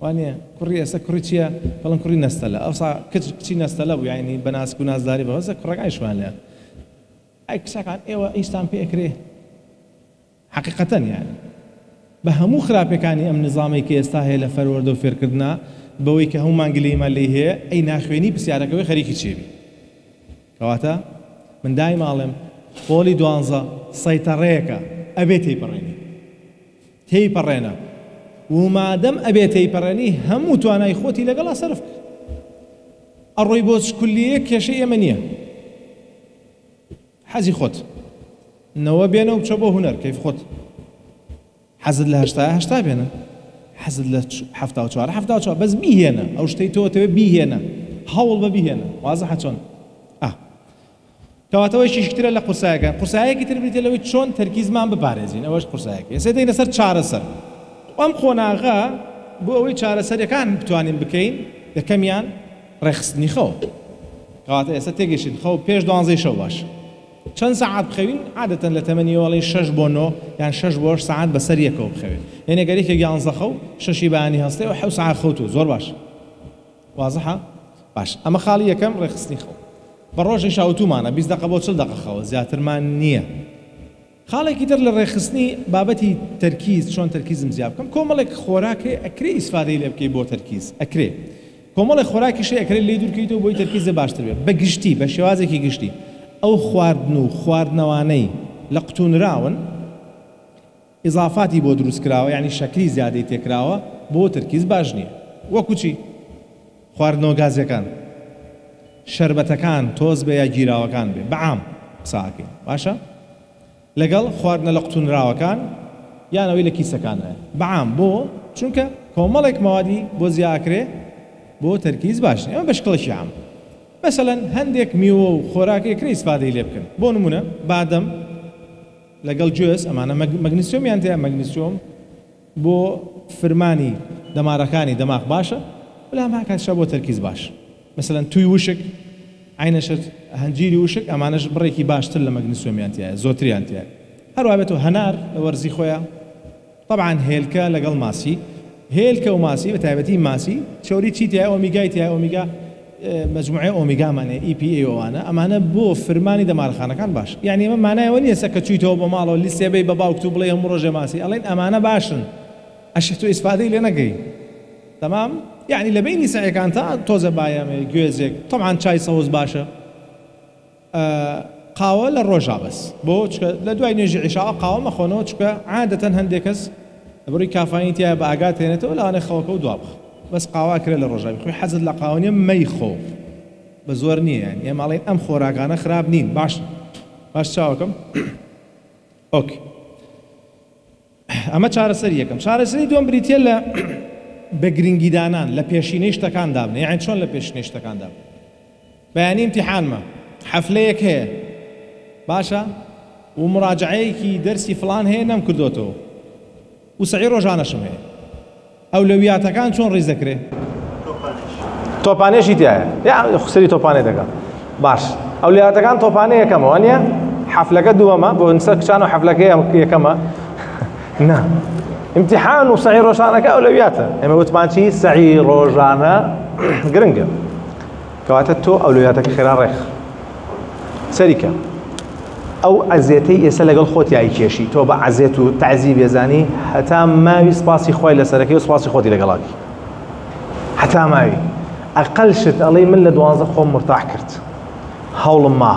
وانە کوڕی ئێستا کوڕی چییە بەڵام کوڕی نەستەلە ئەوسا کچی نەستەلە بوو یعنی بە ناسک و نازداری بەوەزە کوڕەکانی شوان لێ ئەی کچەکان ئێوە ئیشتان پێ ئەکرێ حەقیقەتەن یعنی بە هەموو خراپەکانی ئەم نظامی کە ئێستا هەیە لە فەروەردە و فێرکردنا بەوەی کە هەموو مانگلەیمان لێ هەیە ئەی ناخوێنی پرسیارەکەوەی خەریکی چێبی کەواتە من دای ماڵێم پۆلی 12 سەیتەڕەیەکە ئەبێ تێیپەڕێنە و مادەم ئەبێ تێیپەڕێنی هەموو توانای خۆتی لەگەڵا سەرف ئەڕۆی بۆ شکولیە کێشەی ئێمە نییە حەزی خۆت نەوە بێنە و بچە بۆ هونەر کەیف خۆت حەزت لە 80 بێنە حەزت لە 74 بەس بیهێنە ئەو شتەی تۆتەوێ بیهێنە هەوڵ بە بیهێنە وازەحە چۆن کەواتەوەی شیشترە لە قورسایەکی تر بریتە لەوەی چۆن تەرکیزمان بپارێزین ئەوەش قورسایەکی ئێستا دەینە سەر چارەسەر ئەم خۆناغا بۆ ئەوەی چارەسەرەکان بتوانین بکەین یەکەمیان ڕێخستنی خەو کەواتە ئێستا تێگەشین خەو پێش 12 شەو باش چەند ساعت بخەوین عادەتەن لە تەمەنیوەڵی 6 بۆ 9 یان 6 بۆ 8 ساعت بەسەر یەکەوە بخەوێت یعنی گەرێکێک 11 خەو 6 بەیانی هەستێ و 7 ساعت خەوتووە زۆر باش وازەحە باش ئەمە خاڵی یەکەم ڕێخستنی خەو بە ڕۆژی شاوتومانە 20 دقە بۆ 40 دقە خەوە زیاترمان نییە خاڵێکی تر لە ڕێخستنی بابەتی تەرکیز چۆن تەرکیزم زیاد بکەم کۆمەڵێک خۆراکێ ئەکرێ ئیسفادەی لێ بکەی بۆ تەرکیز ئەکرێ کۆمەڵێک خۆراکیشی ئەکرێ لێ دوورکەیتەوە بۆی تەرکیزە باشتر بێت بە گشتی بە شێوازێکی گشتی ئەو خواردن و خواردنەوانەی لە قوتونراون ئیزافاتی بۆ دروست کراوە یعنی شەکری زیادەی تێکراوە بۆ تەرکیز باش نییە وەکو چی خواردنەوە گازیەکان شەربەتەکان تۆز بێ یا گیراوەکان بێ بەعام قساکەین باشە لەگەڵ خواردنە لە قوتونراوەکان یانەوەی لە کیسەکانە بەعام بۆ چونکە کۆمەڵێک مەوادی بۆ زیاکرێ بۆ تەرکیز باش نییە ئەمە بەشکڵێکی عام مثلا هەندێک میوە و خۆراکێکرێ ئیسفادەی لێ بکەن بۆ نمونە بادەم لەگەڵ گوێز ئەمانە مەگنیسیۆمیان تێیە مەگنیسیۆم بۆ فرمانی دەمارەکانی دەماغ باشە بەڵام هاکاتشە بۆ تەرکیز باش مثلا توی وشک عینەشت هەنجیری وشک ئەمانەش بڕێکی باشتر لە مەگنیسیۆمیان تێیە زۆرتریان تێیە هەروە بێتەوە هەنار لە وەرزی خۆیان طبعا هێلکە لەگەڵ ماسی هێلکە و ماسی بە تایبەتی ماسی چۆری چی تایە ئۆمیگای تایە ئۆمیگا مجموعه ئۆمیگامانێ EPA ئەوانە ئەمانە بۆ فرمانی دەمارخانەکان باش یعنی ئەمە مانایەوە نییە سەکە چوویتەوە بە ماڵەوە لیستێبەی بە باوکت و بڵێ هەموو ڕۆژێ ماسی ئەڵێن ئەمانە باشن ئەشت و ئیسفادەی لێ نەگەی تەمام یعنی لە بینی سەعیەکان تا تۆزە بایەمێ گوێزێک طبعا چای سەوز باشە قاوە لە ڕۆژا بەس بۆ لە دوای نوێژی عیشاء قاوە مەخۆنەوە چکە عادەتەن هەندێکەس بڕی کافاین تایە بە ئاگات هێنێتەوە لەوانەیە خەوەکە و دوابخ بەس قاوا کرێ لە ڕۆژاوی خۆی حەزت لە قاوەنیە مەیخۆ بە زۆر نییە یعنی ئێمە ئەڵێن ئەم خۆراکانە خراپ نین باش چاوەکەم ئۆکێ ئەمە چارەسەری یەکەم چارەسەری دووەم بریتە لە بە گرنگیدانان لە پێشینەی شتەکان دابنێ یعنی چۆن لە پێشینەی شتەکان دابنێ بەیانی امتحانمە حەفلەیەک هەیە باشە و مراجعەیەکی دەرسی فڵان هەیە نەم کردوتەوە و سەعی ڕۆژانەشم هەیە ئەولەویاتەکان چۆن ڕیز دەکرێ تۆپانێشی تایە یا خسری تۆپانێ دەکات باش ئەولەویاتەکان تۆپانێ یەکەمەوە نییە حەفلەکە دووەمە بۆ نسە کچان و حەفلەکە یەکەمە نا امتحان و سەعی ڕۆژانەکە ئەولەویاتە ئێمە وتمان چی سەعی ڕۆژانە گرنگە کەواتە تۆ ئەولەویاتەکە خێرا ڕێخ سەریکە ئەو عەزیەتەی ئێستا لەگەڵ خۆت یای کێشی تۆ بە عەزیەت و تەعزیب ێزانی هەتا ماوی سپاسی خۆی لەسەرەکەی و سپاسی خۆتی لەگەڵاکی هەتا ماوی ئەقەل شت ئەڵێ من لە 12 خۆم مرتاح کرد هەوڵم ما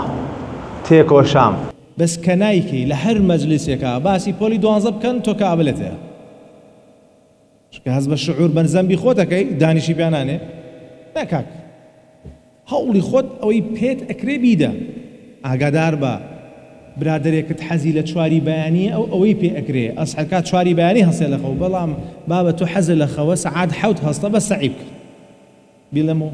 تێکۆشام بەس کە نایکەی لە هەر مەجلیسێکە باسی پۆلی 12 بکەن تۆ کابلێتەیە چکە هەز بە شعور بەنزەمبی خۆتەکەی دانیشی پیانانێ نەکاک هەوڵی خۆت ئەوەی پێت ئەکرێ بیدە ئاگادار بە برادێکت حەزی لە چواری بەیانی ئەوەی پێ ئەکرێ ئەسحەکات چواری بەیانی هەستێ لە خەو بەڵام بابە تۆ حەزە لە خەوە سەعات 7 هەستە بە سەعیب کرد بیڵەمەوە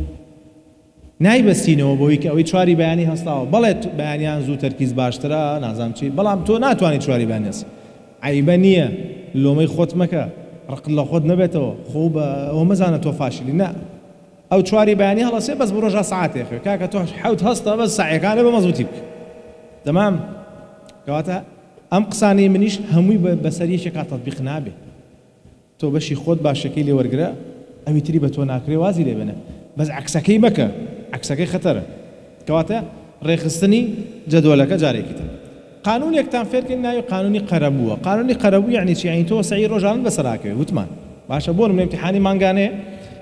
نایبەستینەوە بۆی کە ئەوەی چواری بەیانی هەستاوە بەڵێت بەیانیان زوو تەرکیز باشترە نازام چی بەڵام تۆ ناتوانانی چواری بەیانی هەست عیبە نییە لۆمەی خۆت مەکە ڕق لە خۆت نەبێتەوە خۆ بە ئەوە مەزانە تۆ فاشلی نه ئەو چواری بەیانی هەڵەسێ بەس بە ڕۆژە سەعاتێک کاکە تۆ 7 هەستە بەس سەعیەکانە بە مەزبوطی بکە تەمام کەواتە ئەم قسانەی منیش هەمووی بەسەریەکێکا تەطبیق نابێ تۆ بەشی خۆت باشەکەی لێ وەرگرە ئەوی تری بە تۆ ناکرێ وازی لێ بنە بەس عەکسەکەی مەکە عەکسەکەی خەتەرە کەواتە ڕێخستنی جەدوەلەکە جارێکی تر قانونێکتان فێرکردن ناوی قانونی قەرەبووە قانونی قەرەبوو یعنی چی یعنی تۆ سەعی ڕۆژانت بەسەراکەوێ وتمان باشە بۆ نمونە امتحانی مانگانەیە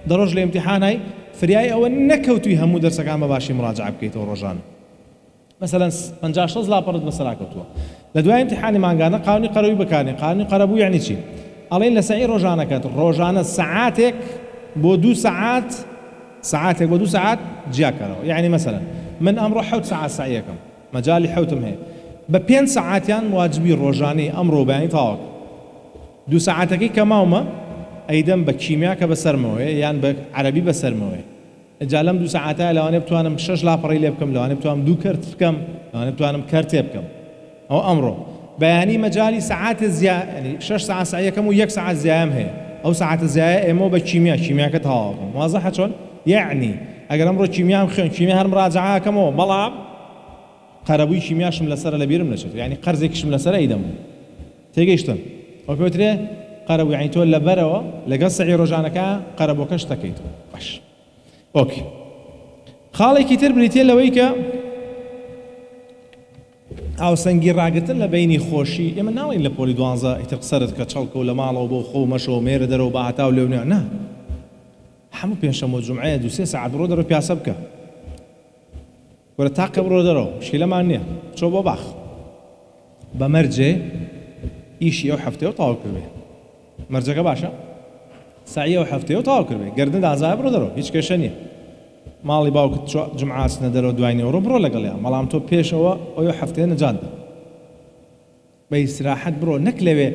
دەڕۆژ لە ئیمتیحانای فریای ئەوە نەکەوتوی هەموو دەرسەکان بە باشی مراجعە بکەیتەوە ڕۆژانە. مثلا 50 لاپەڕت بەسەرا کەوتووە لە دوای ئیمتیحانی مانگانە قانونی قەرەوی بکارێن. قانونی قەرەبوو یعنی چی؟ ئەڵێن لە سەعی ڕۆژانەکەت ڕۆژانە سەعاتێک بۆ 2 ساعات بۆ 2 ساعات جیاکەرەوە. یعنی مثلا من ئەمڕۆ 7 ساعات سعیەکەم مەجالی حوتم هەیە بە 5 ساعاتیان واجبی ڕۆژانەی ئەمڕۆ بەیانی تاوەک 2 ساعاتەکەی کەماومە ئەیدەم بە کیمیا کە بەسەرمەوەی یان بە عەرەبی بەسەرمەوەی. ئەجا لەم 2 ساعاتە لەوانێ بتوانم 6 لاپەڕی لێ بکەم، لەوانێ بتوانم 2 کەرت بکەم، لەوانێ بتوانم کەرتێ بکەم. ئەو ئەمڕۆ بەیانی مەجای ساعات زیاد ینی 6 ساعات سعیەکەم و 1 ساعت زیایم هەیە. ئەو ساعت زیایە ئێمە بە کیمیاکە تەواوەکەم. واضحە چۆن؟ یعنی ئەگەر ئەمڕۆ کیمیام خوێن کیمیا هەر مراجعەکەمەوە بەڵام قەرەبووی کیمیاشم لەسەر لە بیرم نەچێت، یعنی قەرزێکیشم لەسەر ئەیدەم. تێگەیشتن؟ ئەو پێوترێ قەرەبووی، یعنی تۆ لەبەرەوە لەگەڵ سەعی ڕۆژانەکە قەرەبووەکەش دەکەیتەوە. باش. ئۆکی. خاڵێکی تر بریتێ لەوەی کە ئاوسەنگی ڕاگرتن لە بینی خۆشی. ئێمە ناڵین لە پۆلی 12 ئیتر قسەرت کە چەڵکە و لە ماڵەوە بۆ خۆ مەشەوە مێرە دەرەوە بە هەتا و لێونێ نا. هەموو پێنجشەمە و جومعەیە 2-3 ساعت بڕۆ دەرەوە پیاسە بکە. وەرە تاقە بڕۆ دەرەوە مشکلەمان نییە. چۆ بۆ باخ. بە مەرجێ ئیشی ئەو هەفتەیە تەواو کردبێ. مەرجەکە باشە؟ سعی ئەو هەفتەیە تەواو کردبێ. گەردن دازایە بڕۆ دەرەوە هیچ کێشە نییە. ماڵی باوکت جمعە چنە دەرەوە دوای نێوڕۆ بڕۆ لەگەڵیان، بەڵام تۆ پێشەوە ئەو هەفتەیە نەجات بە. بە ئیستراحەت بڕۆ، نەک لەوێ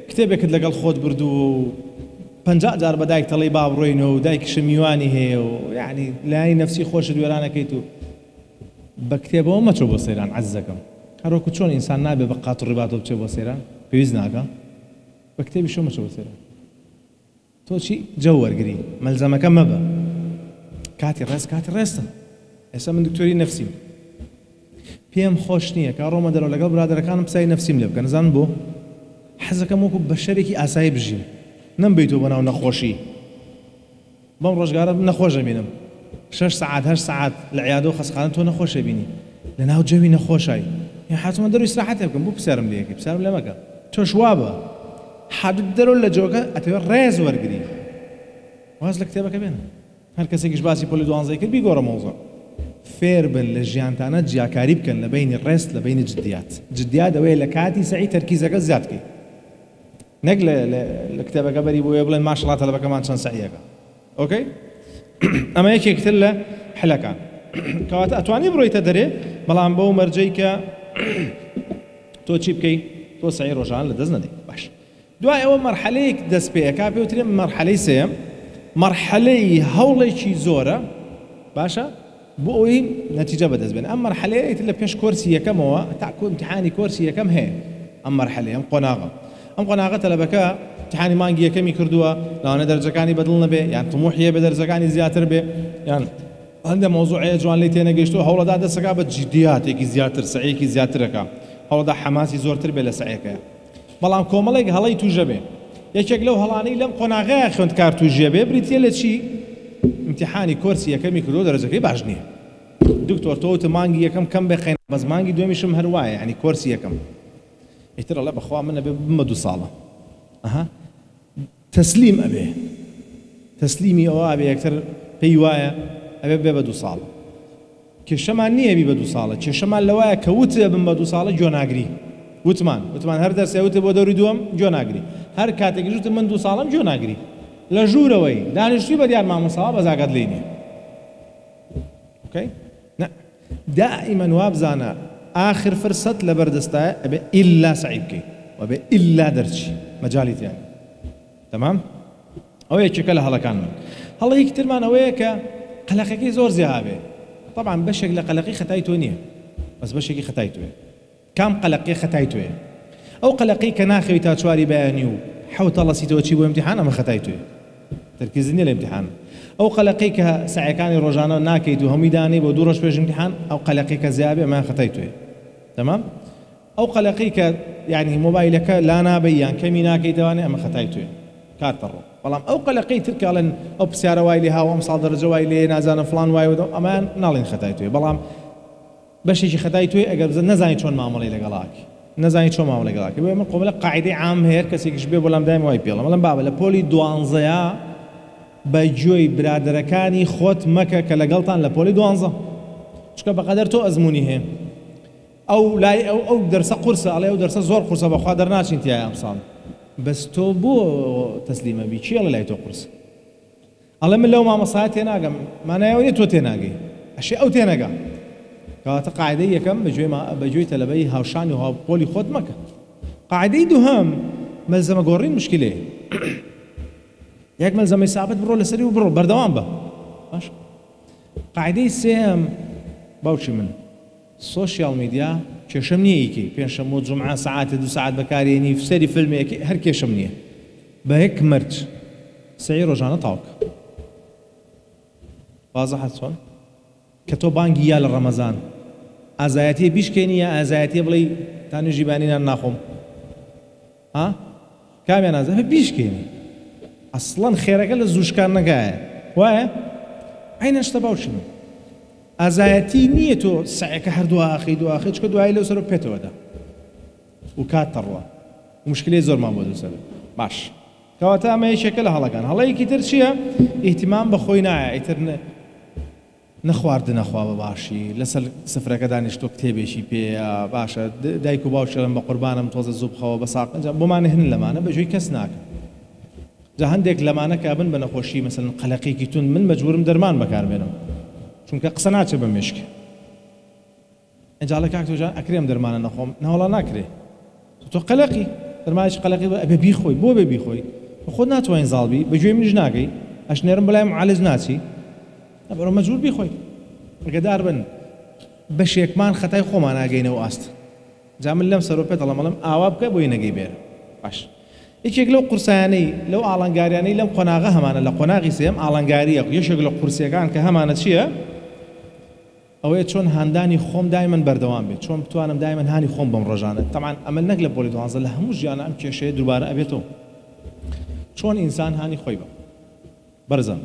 کتێبێکت لەگەڵ خۆت بردو و 50 جار بە دایک تەڵی با بڕۆینەوە و دایکیشە میوانی هەیە و یعنی لای نەفسی خۆشت وێرانەکەیت و بە کتێبەوە مەچۆ بۆ سەیران عەزیزەکەم. هەروەکو چۆن ئینسان نابێ بە قات و ڕیباتەوە بچێ بۆ سەیران پێویست ناکە بە کتێبیشەوە مەچۆ بۆ سەیران. تۆ چی جە وەرگری مەلزەمەکە مەبە. کاتی ڕێستە. ئێستا من دکتۆری نەفسیم پێم خۆش نییە کە ڕۆمە دەرەوە لەگەڵ برادەرەکانم پسای نەفسیم لێ بکەن. نەزانم بۆ حەزەکەم وەکو بە شەرێکی ئاسایی بژیم، نەمبیتەوە بەناو نەخۆشی. بەم ڕۆژگارە نەخۆشە بینم 6 ساعات 8 ساعات لە عیادە و خەسخانە تۆ نەخۆشە بینی لە ناو جەوی نەخۆشایی. حتممە دەروی ئیستراحەتێ بکەم بۆ پسرم لێیەکەی پسرم لێ مەکە. تۆش وابە حەدود دەرەوە لە جۆگە ئەتەوێت ڕێز وەرگری. واز لە کتێبەکە بێنە. هەر کەسێکیش باسی پۆلی 12 کرد بیگۆڕە مەوزوع. فێر بن لە ژیانتانە جیاکاری بکەن لە بینی ڕێست لە بینی جدیات. جدیات ئەوەیە لە کاتی سەعی تەرکیزەکە زیاد بکەیت. نەک لە کتێبەکە بەری بۆیە بڵێن ماشەڵڵا تەلەبەکەمان چەند سەعیەکە. ئۆکەی؟ ئەمە یەکێکتر لە حلەکان. کەواتە ئەتوانی بڕۆیتە دەرێ بەڵام بەو مەرجەی کە تۆ چی بکەیت؟ تۆ سەعی ڕۆژانە لە دەست نەدەیت. باش. دوای ئەوە مەرحەلەیەک دەست پێیەکا پێوترێ مەرحەلەی سێم. مەرحەلەی هەوڵێکی زۆرە باشە بۆ ئەوەی نەتیجە بەدەست بێن. ئەم مەرحەلەیە لە پێش کۆرسی یەکەمەوە تاکو ئیمتیحانی کۆرسی یەکەم هەیە. ئەم مەرحەلەیە ئەم قۆناغە. ئەم قۆناغە تەلەبەکە ئیمتیحانی مانگی یەکەمی کردووە لەوانە دەرجەکانی بەدڵ نەبێ یان طموحیە بە دەرجەکانی زیاتر بێ یان هەندێ مەوزوعەیە جوان لێی تێنەگەیشتووە هەوڵەدا دەستەکە بە جدیاتێکی زیاتر سعیەکی زیاترەکە هەوڵەدا حەماسی زۆرتر بێ لە سعیەکەیە. بەڵام کۆمەڵێک هەڵەی توژە بێ. یەکێک لەو هەڵانەی لەم قۆناغەیە خوێندکار توژە بێ بریتیە لە چی؟ امتحانی کۆرسی یەکەمی کردو دەرەجەکەی باش نییە. دکتۆر تۆ مانگی یەکەم کەم بخێن بەس مانگی دوێمیشم هەروایە یعنی کۆرسی یەکەم. ئیتر ئەڵێ بەخوا من ئەبێ بمە 2 ساڵە. تەسلیم ئەبێ. تەسلیمی ئەوە ئەبێ یەکتر پێی وایە ئەبێ بێ بە 2 ساڵە. کێشەمان نییە بی بە 2 ساڵە. کێشەمان لەوایە کە وتە بم بە 2 ساڵە گوێ ناگری. وتمان هەر دەرسێ وتە بۆ دەوری دووەم گوێ ناگری. هەر کاتێکی ژوتە من 2 ساڵم گوێ ناگری. لە ژوورەوەی دانیشتووی بە دیار مامۆستاوە بەزاگەت لێ نییە. اوكي؟ لا دائما وابزانا آخر فرصة لبردستاء أبي إلا سعيبكي وأبي إلا درجي مجالي يعني تمام؟ أو يشكل هلا كان من هلا يكتر ما نويك قلقي زور زيابه طبعا بشكل قلقي ختايته نيه بس بشكل ختايته كم قلقي ختايته أو قلقي كناخي تاتشواري بيانيو حوت الله سيتوتشي بامتحان أما ختايته تركيزني الامتحان أو قلقيك سعيكاني روجانا ناكيد وهميداني ودورش بيج امتحان أو قلقيك زيابة ما خطيته تمام أو قلقيك يعني موبايلك لا نابيان كمي ناكيد واني أما خطيته كاتر والله أو قلقي تلك على أو بسيارة وايلي هاو مصادر جوايلي نازان فلان واي ودو أمان نالين خطيته بلام باش يجي خطيته أجر نزاين شون معاملة لقلاك نزاين شون معاملة لقلاك من قبل قاعدة عام هير كسيك شبيه ولا مدايم واي بيلا ولا بابا لبولي دوانزيا بە گوێی برادەرەکانی خۆت مەکە کە لەگەڵتان لە پۆلی 12 چکە بەقەدەر تۆ ئەزمموی هەیە ئەو لای ئەو دەرسە قورسە ئەڵێ ئەو دەرسە زۆر قورسە بەخوا دەرناچین تیای ئەمساڵ بەس تۆ بۆ تەسلیمە بی چی ئەڵێ لای تۆ قورس ئەڵێ من لەو مامەسایە تێناگەم مانایەوە تۆ تێناگەی ئەشێ ئەو تێنەگا کەواتە قاعدەی یەکەم بەگوێی تەلەبەی هاوشانی و هاوپۆلی خۆت مەکە قاعدەی دووهەم مەلزەمە گۆڕین مشکلەیە یەک مەلزەمەی سابت بڕۆ لەسەری و بڕۆ بەردەوام بە باش قاعدەی سێم باوکی من سۆشیال میدیا کێشەم نییە ئیکەی پێنجشەممە و جومعە سەعاتێ 2 ساعات بەکارێنی سەری فیلمێکی هەر کێشەم نییە بە یەک مەرج سەعی ڕۆژانە تاوکە وازەحەت چۆن کە تۆ بانگی یا لە ڕەمەزان ئازایەتیە بیشکێنی یا ئازایەتیە بڵێ تا نوێژی بانینان ناخۆم ها کامیان ئازایەتە بیشکێنی ئەسڵەن خێرەکە لە زووشکان نەگایە وایە عینەن شتە باوکی من ئازایەتی نییە تۆ سعیەکە هەردوو ئاخی چکە دوایی لەو سەر و پێتەوەدا و کات تەڕوە و مشکلەی زۆرمان بۆ دووسەر باش کەواتە ئەمە یەکێکە لە هەڵەکان هەڵەیەکی تر چییە ئیهتیمام بە خۆی نایە ئیتر نەخواردنە خوا بە باشی لەسەر سفرەکە دانیشتۆ کتێبێکی پێە باشە دایک و باوکشەڵم بە قوربانم تۆزە زوو بخەوە بە ساق بۆمانە هێن لەمانە بەجۆی کەس ناکە جا هەندێک لەمانە کابن بە نەخۆشی مەسەلەن قەلەقێکی تون من مەجبورم دەرمان بەکاربێنم چونکە قسە ناچێ بە مێشکە ئەنجاڵە کاک تۆجان ئەکرێم دەرمانە نەخۆم ناوەڵا ناکرێ تۆ قەلەقی دەرمانێکی قەلەقی ئەبێ بیخۆی بۆ بێ بیخۆی خۆت ناتوانین زاڵبی بەگوێی منیش ناگەی ئەشنێرم بەلای معالج ناچی بەڕۆ مەجبور بیخۆی ئەگەدار بن بەشێکمان خەتای خۆمان ناگەینەوە ئاست جا من لەم سەرۆپێت دەڵێم ئاوا بکە بۆی نەگەی بێرە باش یەکێک لەو قورسایانەی لەو ئاڵنگاریانەی لەم قۆناغە هەمانە لە قۆناغی سێم ئاڵنگاریە یەشێک لە قورسیەکان کە هەمانە چییە ئەوەیە چۆن هاندانی خۆم دایمەن بەردەوام بێت چۆن بتوانم دایمەن هانی خۆم بەم ڕۆژانە تەمان ئەمە نەک لە پۆلی 12 لە هەموو ژیانە ئەم کێشەیە دووبارە ئەبێتەوە چۆن ئینسان هانی خۆی بە بەرزم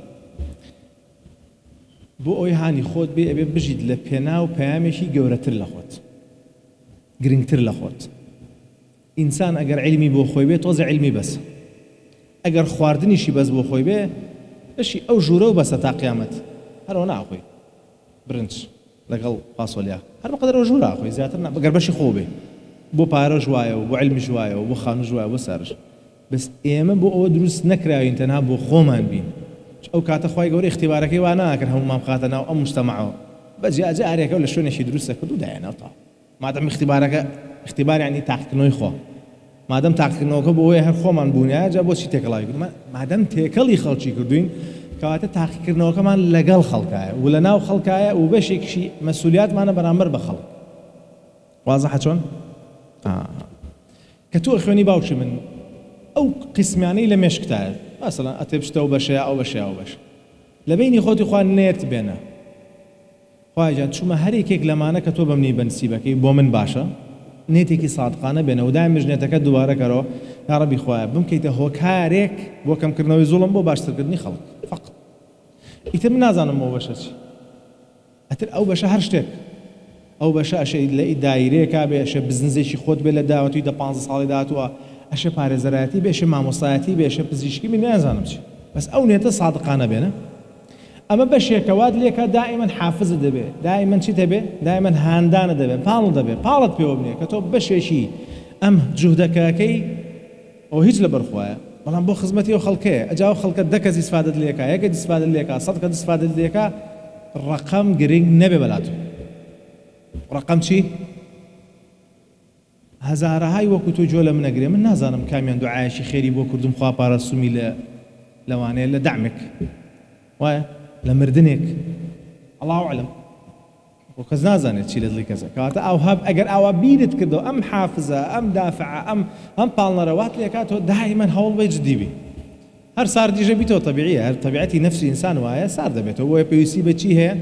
بۆ ئەوی هانی خۆت بێ ئەبێ بژیت لە پێنا و پەیامێکی گەورەتر لە خۆت گرنگتر لە خۆت ئینسان ئەگەر علمی بۆ خۆی بێ تۆزە علمی بەسە ئەگەر خواردنیشی بەس بۆ خۆی بێ بەشی ئەو ژوورە و بەسە تا قیامەت هەرەوە ناخۆی برنج لەگەڵ پاسۆلیا هەر بەقەدر ئەو ژوورە خۆی زیاتر ئەگەر بەشی خۆ بێ بۆ پارەش وایە و بۆ علمیش وایە و بۆ خانوش وایە بۆ سەرش بەس ئێمە بۆ ئەوە دروست نەکراوین تەنها بۆ خۆمان بین ئەو کاتە خوای گەورەی اختیبارەکەی وا ناکرد هەمومان بخاتە ناو ئەم مجتەمەعەوە بەجێ ئارێکە لە شوێنێکی دروستە کرد و دایەنەوە تا مادەم اختیبارەکە اختیبار یعنی تاقیکردنەوەی خۆ مادەم تاقیکردنەوەکە بۆ ئەوەیە هەر خۆمان بوونایە جا بۆچی تێکەڵاوی کردمان مادەم تێکەڵی خەڵکی کردوین کەواتە تاقیکردنەوەکەمان لەگەڵ خەڵکایە و لە ناو خەڵکایە و بەشێکشی مەسئولیاتمانە بەرامبەر بە خەڵک وازەحە چۆن کە تۆ خوێنی باوکی من ئەو قسمیانەی لە مێشکتایە مثلا ئەتێ بشتە و بەشەیە ئەو بەشەیە ئەو بەش لە بینی خۆتی خوان نێت بێنە خوایجان چوومە هەر یەکێک لەمانە کە تۆ بەمنی بەنسیبەکەی بۆ من باشە نێتێکی سادقانە بێنە و دایمش نێتەکە دووبارە کەرەوە یا ڕەبی خوایە بمکەیتە هۆکارێک بۆ کەمکردنەوەی زوڵم بۆ باشترکردنی خەڵک فقط ئیتر من نازانم ئەو بەشە چی ئەتر ئەو بەشە هەر شتێک ئەو بەشە ئەشە لە دایرەیەکا بێ ئەشە بزنسێکی خۆت بێ لە داوەتوی دە 15 ساڵی داهاتووە ئەشە پارێزەرایەتی بێ ئەشە مامۆستایەتی بێ ئەشە پزیشکی من نازانم چی بەس ئەو نێتە سادقانە بێنە ئەمە بەشێکەوات لێکە دائیمەن حافزە دەبێ دائیمەن چی دەبێ دائیمەن هاندانە دەبێ پاڵ دەبێ پاڵت پێوە بنێ کە تۆ بەشێکی ئەم جوهدەکەکەی ئەو هیچ لە بەرخوایە بەڵام بۆ خزمەتی ئەو خەڵکەیە ئەجا ئەو خەڵکە 10 کەس ئیسفادەت لێکا یەکە ئیسفادەت لێکا 100 کەس ئیسفادەت لێکا ڕقم گرنگ نەبێ بەلاتۆ ڕقم چی هەزارەهای وەکو تۆ جۆ لە منەگرێ من نازانم کامیان دوعایەکی خێری بۆ کردم خوا پارەسومی لەوانەیە لە دەعمێک وایە لە مردنێک ئەڵڵاهو ئەعلەم بۆ کەس نازانێت چی لە دڵی کەسە کەواتە ئەگەر ئاوا بیرت کردەوە ئەم حافزە ئەم دافعە ئەم پاڵنەرەوات لێکاتەوە دائیمەن هەوڵ بێ جدی بی هەر ساردیژە بیتەوە طەبیعیە هەر طەبیعەتی نەفسی ئینسان وایە سار دەبێتەوە بۆیە پێویستی بە چی هەیە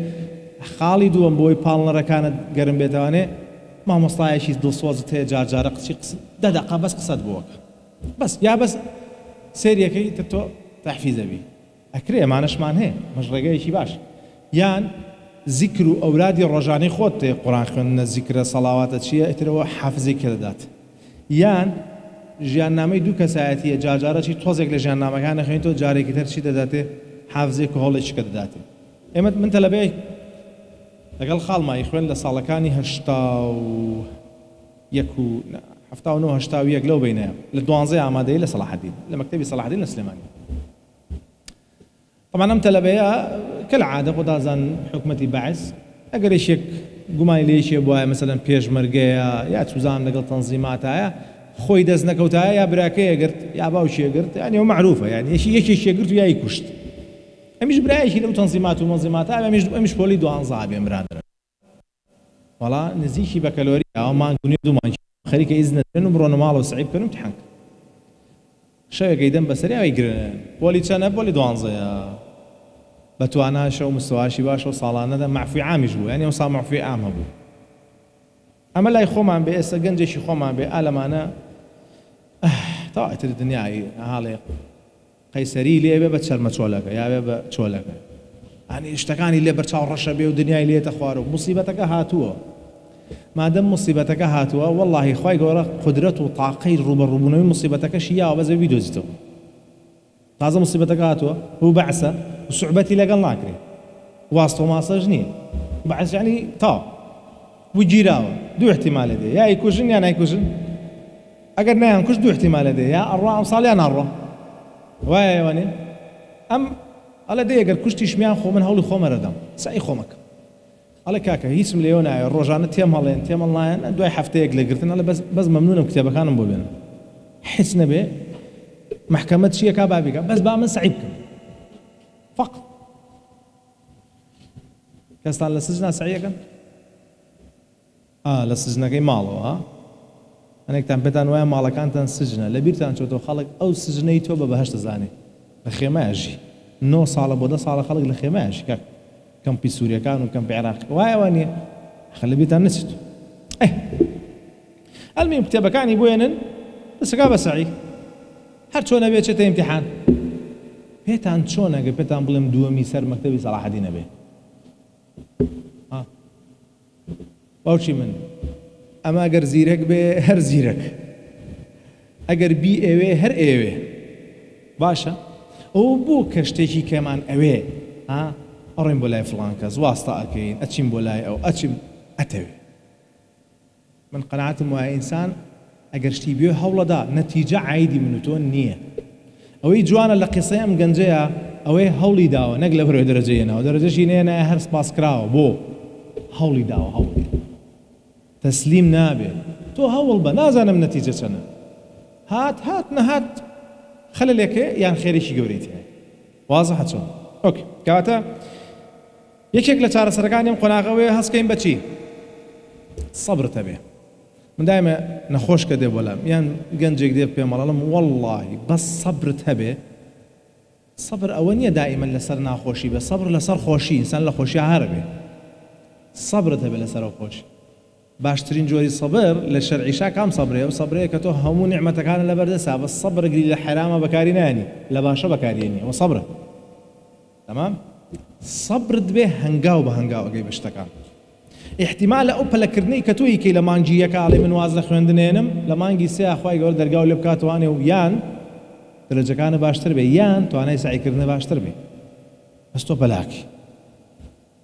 خاڵی دووەم بۆی پاڵنەرەکانت گەرم بێتەوانێ مامۆستایەکی دڵسۆزت هەیە جارجارە قسەی 10 دقیقە بەس قسەت بۆکە بەس یا بەس سێریەکەی تر تۆ تەحفیزە بی ئەکرێ ئەمانەشمان هەیە مەژڕێگەیەکی باش یان زیکر و ئەورادی ڕۆژانەی خۆت تێ قورئان خوێندنە زیکرە سەڵاواتە چییە ئیترەوە حافزەی کردات یان ژیاننامەی دوو کەسایەتیە جارجارەی تۆزێک لە ژیاننامەکانە خوێنیتەوە جارێکی تر چی دەداتێ حافزێک و هەوڵێکی کە دەداتێ ئێمە من تەلەبەیەک لەگەڵ خاڵمایی خوێن لە ساڵەکانی 1970 لەو بینەیە لە 12 ئامادەیی لە سەلاحەدین لە مەکتەبی سەلاحەدین لە سلێمانی. طبعا ئەم تەلەبەیە کەالعادە خۆ دازان حکومەتی بەعث ئەگەر یەکێک گومانی لێ یەکێ بووایە مەسەلەن پێشمەرگەیە یا چوزان لەگەڵ تەنزیماتایە خۆی دەست نەکەوتایە یا براکەیە گرت یا باوشیە گرت یعنی ئەو معروفە یعنی یەکێکیە گرت و یای کوشت ئەمیش برایەکی لەو تەنزیمات و مەنزیماتە ئەمیش پۆلی 12 بێ برادرە وەڵا نزیکی بە کەلۆری ئەو مانگونی دوو مانگ خەریکە ئیز نەدرێن و بڕۆنە ماڵ و سعی بکەن و امتحان شەوێکی دەم بەسەری ئەوەی گرن پۆلی چەندە پۆلی 12 بەتوانە شەو مستەواشی باشە و ساڵانەدا معفوی عامیش بوو یعنی ئەو ساڵ معفوی عام هەبوو ئەمە لای خۆمان بێ ئێستا گەنجێکی خۆمان بێ ئالەمانە تاواتر دنیای هاڵێ قەیسەری لێ بێ بە چەرمە چۆلەکە یا بێ بە چۆلەکە ئەنی شتەکانی لێ بەرچاو ڕەشە بێ و دنیای لێتە خوارە و موسیبەتەکە هاتووە مادەم موسیبەتەکە هاتووە وەڵڵاهی خوای گەورە قودرەت و تاقەی ڕوبەڕووبوونەوەی موسیبەتەکەشی یاوە بەزە بیدۆزیتەوە تازە موسیبەتەکە هاتووە و بەعسە و سوعبەتی لەگەڵ ناکرێ واستە و ماسەش نییە بەعس یعنی تا و گیراوە دوو احتیمالە دێ یا ئیکوژن یا نایکوژن ئەگەر نایان کوژ دوو احتیمالە دێ یا ئەڕوا ئەم ساڵ یا ناڕۆ وایە ئەوانێ ئەم ئەڵە دێ ئەگەر کوشتیشمیان خۆ من هەوڵی خۆمەرەدەم سعی خۆمەکەم ئەڵێ کاکە هیچم لێوە نایە ڕۆژانە تێم هەڵێن دوای هەفتەیەک لەگرتن ئەڵێ بەس مەمنونم کتێبەکانم بۆ بێنم حس نەبێ محکەمە چییە کا بابیکە بەس با من سعی بکەم فقط کەستان لە سجنا سعیەکەن لە سجنەکەی ماڵەوە ئەنێکتان پێتان وایە ماڵەکانتان سجنە لە بیرتان چۆتەوە خەڵک ئەو سجنەی تۆ بە بەهەشت دەزانێ لە خێمایەژی 9 ساڵە بۆ 10 ساڵە خەڵک لە خێمایەژی کاک کەمپی سووریەکان و کەمپی عێراقی وایەوە نییە خە لە بیرتان نچێت ئەلمیم کتێبەکانی بۆێنن دەسەکا بە سەعی هەر چۆنە بێت چێتە ئیمتیحان پێتان چۆنە ئەگەر پێتان بڵێم دووەمی سەر مەکتەبی سەلاحەدینە بێ باوچی من ئەمە ئەگەر زیرەک بێ هەر زیرەک ئەگەر بی ئێوێ هەر ئێوێ باشە ئەو بۆ کە شتێکی کەمان ئەوێ ئەڕێن بۆ لای فڵان کەس واستە ئەکەین ئەچین بۆ لای ئەو ئەچیم ئەتەوێ من قەناعەتم وایە ئینسان ئەگەر شتی بێ هەوڵەدا نەتیجە عایدی من و تۆ نییە ئەوەی جوانە لە قیسەی ئەم گەنجەیە ئەوەی هەوڵی داوە نەک لە بەرەوەی دەرەجەیەنەوە دەرەجەشی نێنایە هەر سپاس کراوە بۆ هەوڵی داوە هەوڵی تەسلیم نابێت تۆ هەوڵ بە نازانم نەتیجە چەنە هات نەهات خەلەلێکێ یان خێرێکی گەورەی هەیە وازەحە چۆن ئۆکێ کەواتە یەکێک لە چارەسەرەکانیم قۆناغەوەیە هەستکەین بەچی سەبرت هەبێ من دایمە نەخۆش کە دێ بۆلام یان گەنجێک دێ پێم وەڵام وەڵڵاهی بەس سەبرت هەبێ سەبر ئەوە نییە دائیمەن لەسەر ناخۆشی بە سەبر لەسەر خۆشی ئینسان لە خۆشی هەر بێ سەبرت هەبێ لەسەر خۆشی باشترین جۆری سەبر لە شەرعیشا کام سەبرەیە و سەبرەیە کە تۆ هەموو نیعمەتەکانە لەبەردەسا بەس سەبرەگری لە حرامە بەکاری نانی لە باشە بەکارێنی ئەوە سەبرە تەمام سەبرت بێ هەنگاو بە هەنگاو ئەگەی بە شتەکان احتیمال ئەو پەلەکردنەی کە تۆ یکەی لە مانگی یەکە ئاڵێ من واز لە خوێندنێنم لە مانگی سێ خوای گەورە دەرگاو لێ بکاتوانێ و یان دەرەجەکانە باشتر بێ یان توانای سعیکردنە باشتر بێ بەس تۆ بەلاکی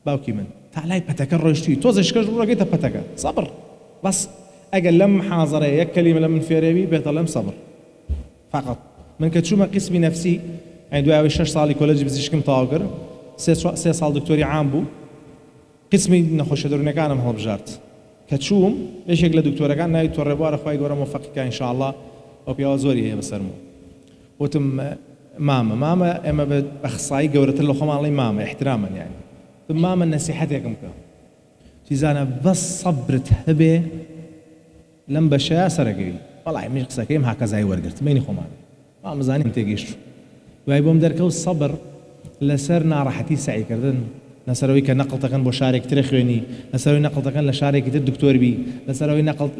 باوکی من تا لای پەتەکە ڕۆیشتی تۆزەشکەش ڕۆگەیتە پەتەکە سەبر بەس ئەگەر لەم محازەرەیە یەک کەلیمە لە من فێرەوی بێتە لەم سەبر فقط من کە چوومە قسمی نەفسی ئەی دوای 6 ساڵی کۆلێجی پزیشکم تەواو کرد 3 ساڵ دکتۆری عام بوو قسمی نەخۆشە دەرونەکانم هەڵبژارد کە چووم یەکێک لە دکتۆرەکان ناوی تۆڕێبوارە خوای گەورە موفەقیکە ئینشاءالله ئەو پیاوە زۆری هەیە بەسەرمە وتم مامە ئێمە بە ئەخسایی گەورەتر لە خۆماڵی مامە احترامن یعنی مامە نەسیحەتێکم کە تیزانە بەس سەبرت هەبێ لەم بەشەیە سەرەکەوی وەڵای من قسەکەیم هاکەزای وەرگرت بینی خۆمان مامەزانیم تێگەیشت دوای بۆم دەرکەوت سەبر لەسەر ناڕەحەتی سعیکردن لەسەرەوەی کە نەقڵتەکەن بۆ شارێک ترە خوێنی لەسەرەوەی نەقڵتەکەن لە شارێکی تر دکتۆر بی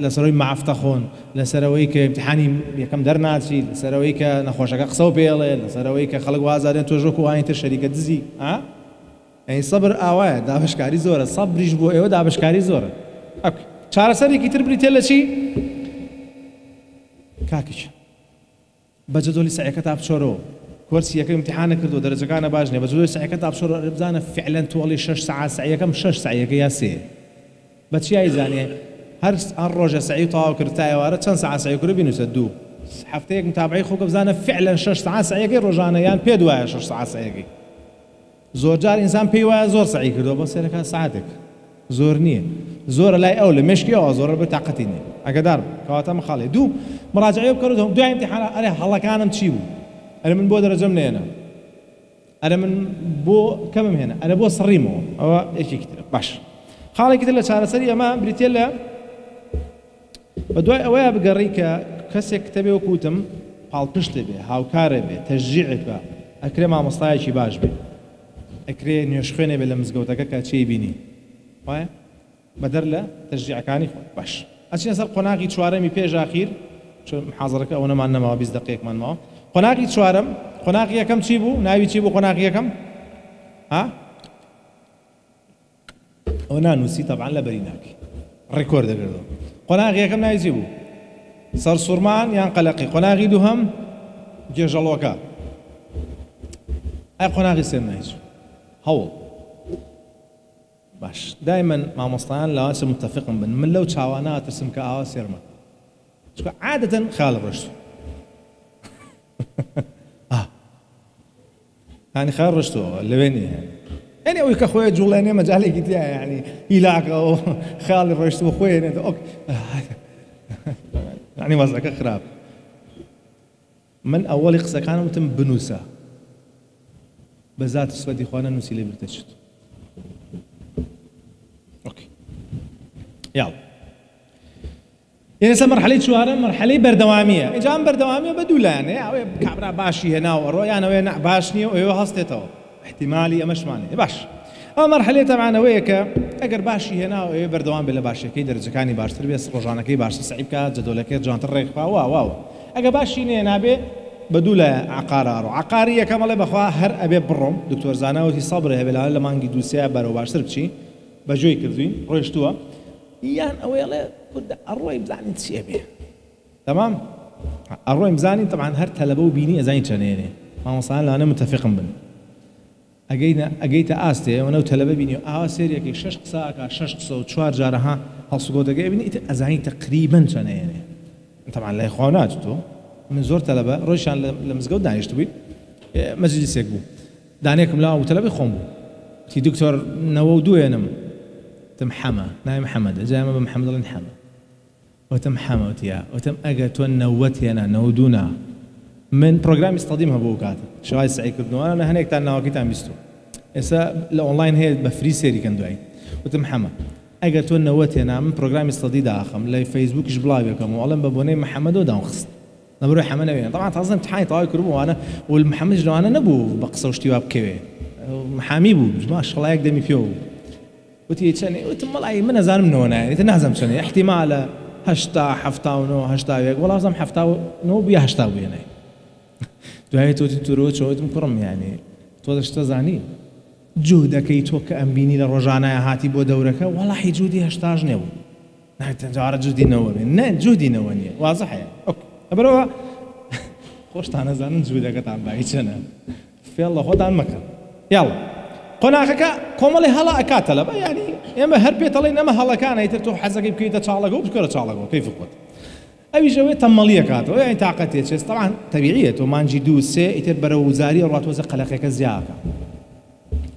لەسەرەوەی معافتە خۆن لەسەرەوەی کە امتحانی یەکەم دەرناچی لەسەرەوەی کە نەخۆشەکە قسە و پێڵێ لەسەرەوەی کە خەڵک وازارێن تۆژۆک و ئاین تر شەریکە دزی ئەی سەبر ئاوایە دابشکاری زۆرە سەبریش بۆ ئێوە دابشکاری زۆرە چارەسەرێکی تر بریتێ لە چی کاکیش بەجەدۆلی سعیەکە تا بچۆرەوە كورسي يكم امتحان كردو درجة كان باجني بس سعي كتاب شو ربزانا فعلا تولي 6 ساعات سعي كم 6 ساعي يا سي بس يا زاني هر الرجع سعي طاو كرتاي وارد كم ساعة سعي كربي نسدو حفتيك متابعي خوك بزانا فعلا 6 ساعات سعي رجعنا يعني بيدوا 6 ساعات سعي زور جار انسان بيوا زور سعي كردو بس لك ساعتك زور نية زور لا أولى مشكي أو زور بتعقتيني أقدر كواتم خالي دو مراجعة بكردهم دو امتحان عليه الله كان تشيبو أنا من بو درجة من هنا أنا من بو كم من هنا أنا بو صريمو أو إيش كتير باش خالي كتير لشارع سريع ما بريتيلا بدوي أويا بقريك كسك تبي وكوتم حال بشتبه هاو كاربه تشجيعك بقى أكري مع مصطاي شي باش بي أكري نيوشخيني بالمزقوتك كشي بيني واه بدر له تشجيع كاني باش أشي نسأل قناعي شوارم يبيج أخير شو محاضرك أو ما عندنا ما 20 دقيقة من ما قناعي شوارم قناعي كم تشيبو ناوي تشيبو قناعي كم ها أنا نسي طبعا لبريناك ريكورد كده قناعي كم ناوي تشيبو صار سرمان ينقلقي قناعي دهم جيجلوكا أي قناعي سنايش هول باش دائما مع مصطلحان لا اسم متفق من لو تشاوانا ترسم كاوا سيرما شكو عادة خالد رشتو يعني خالد رشتو اللي بيني يعني ويك اخويا جولاني مجالي قلت يعني يلاك او خالد رشتو اخويا اوكي يعني وضعك خراب من اول قصه كانوا متم بنوسه بذات السودي اخوانا نوسي اللي برتشت اوكي يلا يعني مرحلة شو هذا مرحلة بردوامية إجا بردوامية بدولا يعني كعبرا باشي هنا ورؤيا أنا وين باشني وهستيتو احتمالي أمش ماني باش أو مرحلة طبعا ويك أجر باشي هنا وبردوام بلا باشي كي درجة كاني باش تربية رجعنا كي باش صعيب كات جدولة كي جان تريق واو أجا باشي هنا به بدولا عقارية كمال بخوا هر أبي بروم دكتور زاناوي صبره هبلا لما نجي دوسيا برو باش تربشي بجوي كذين رويشتوها يان أويلا كده الرؤي بزاني تسيبه تمام الرؤي بزاني طبعا هر تلبو بيني أزاين شنيني ما وصلنا أنا متفق بن أجيت آستي وأنا تلبو بيني سيريا كي شش قصة وشوار جارها هالسقوط بيني أزاين تقريبا شنيني طبعا لا إخوانات تو من زور تلبو رويشان لمزقود دانيش تبي مجلس يكبو دانيكم لا وتلبو خنبو تي دكتور نوودو ينم تم حما نايم محمد جاي ما بمحمد الله نحما وتم حما وتيا وتم أجت ونوتي أنا نودونا من برنامج استخدمها بوقات شو هاي سعيد كردو أنا هنيك تانا وقت عم بيستو إسا الأونلاين هي بفري سيري كان دعي وتم حما أجت ونوتي أنا من برنامج استخدي داخم لا فيسبوك إيش بلايف كم والله ببوني محمد وداون خص نبروح حما نبينا طبعا تظن امتحان طاي كربو أنا والمحمد جلو أنا نبو بقصة وشتيواب كبير محامي بو ما شاء الله يقدم فيه وتي تشني وتم الله من زال منه أنا يعني تنازم تشني احتمال هشتا حفتاونو هشتا وياك والله زم حفتاو نو بيا هشتا ويانا دعاية توتي تروت شو تمكرم يعني توضش تزاني جهدك يتوك أمبيني للرجانا هاتي بو دورك والله حي جهدي هشتاج نو نحن تجارة جهدي نو نه جهدي نوانية واضح يعني أوكي أبروها خوش تانا زانن جهدك تعم بعيشنا في الله خد عن مكان يلا قناعك كمالي هلا أكاتله يعني يا هربيت الله إنما هلا كان يترتو حزق بكيت تشالقه وبكرة تشالقه كيف قلت أبي جوي تمالية كاتو يعني تعقدت شيء طبعا طبيعية وما نجي دوسة يتر بروزاري ورات وزق قلقك زياكا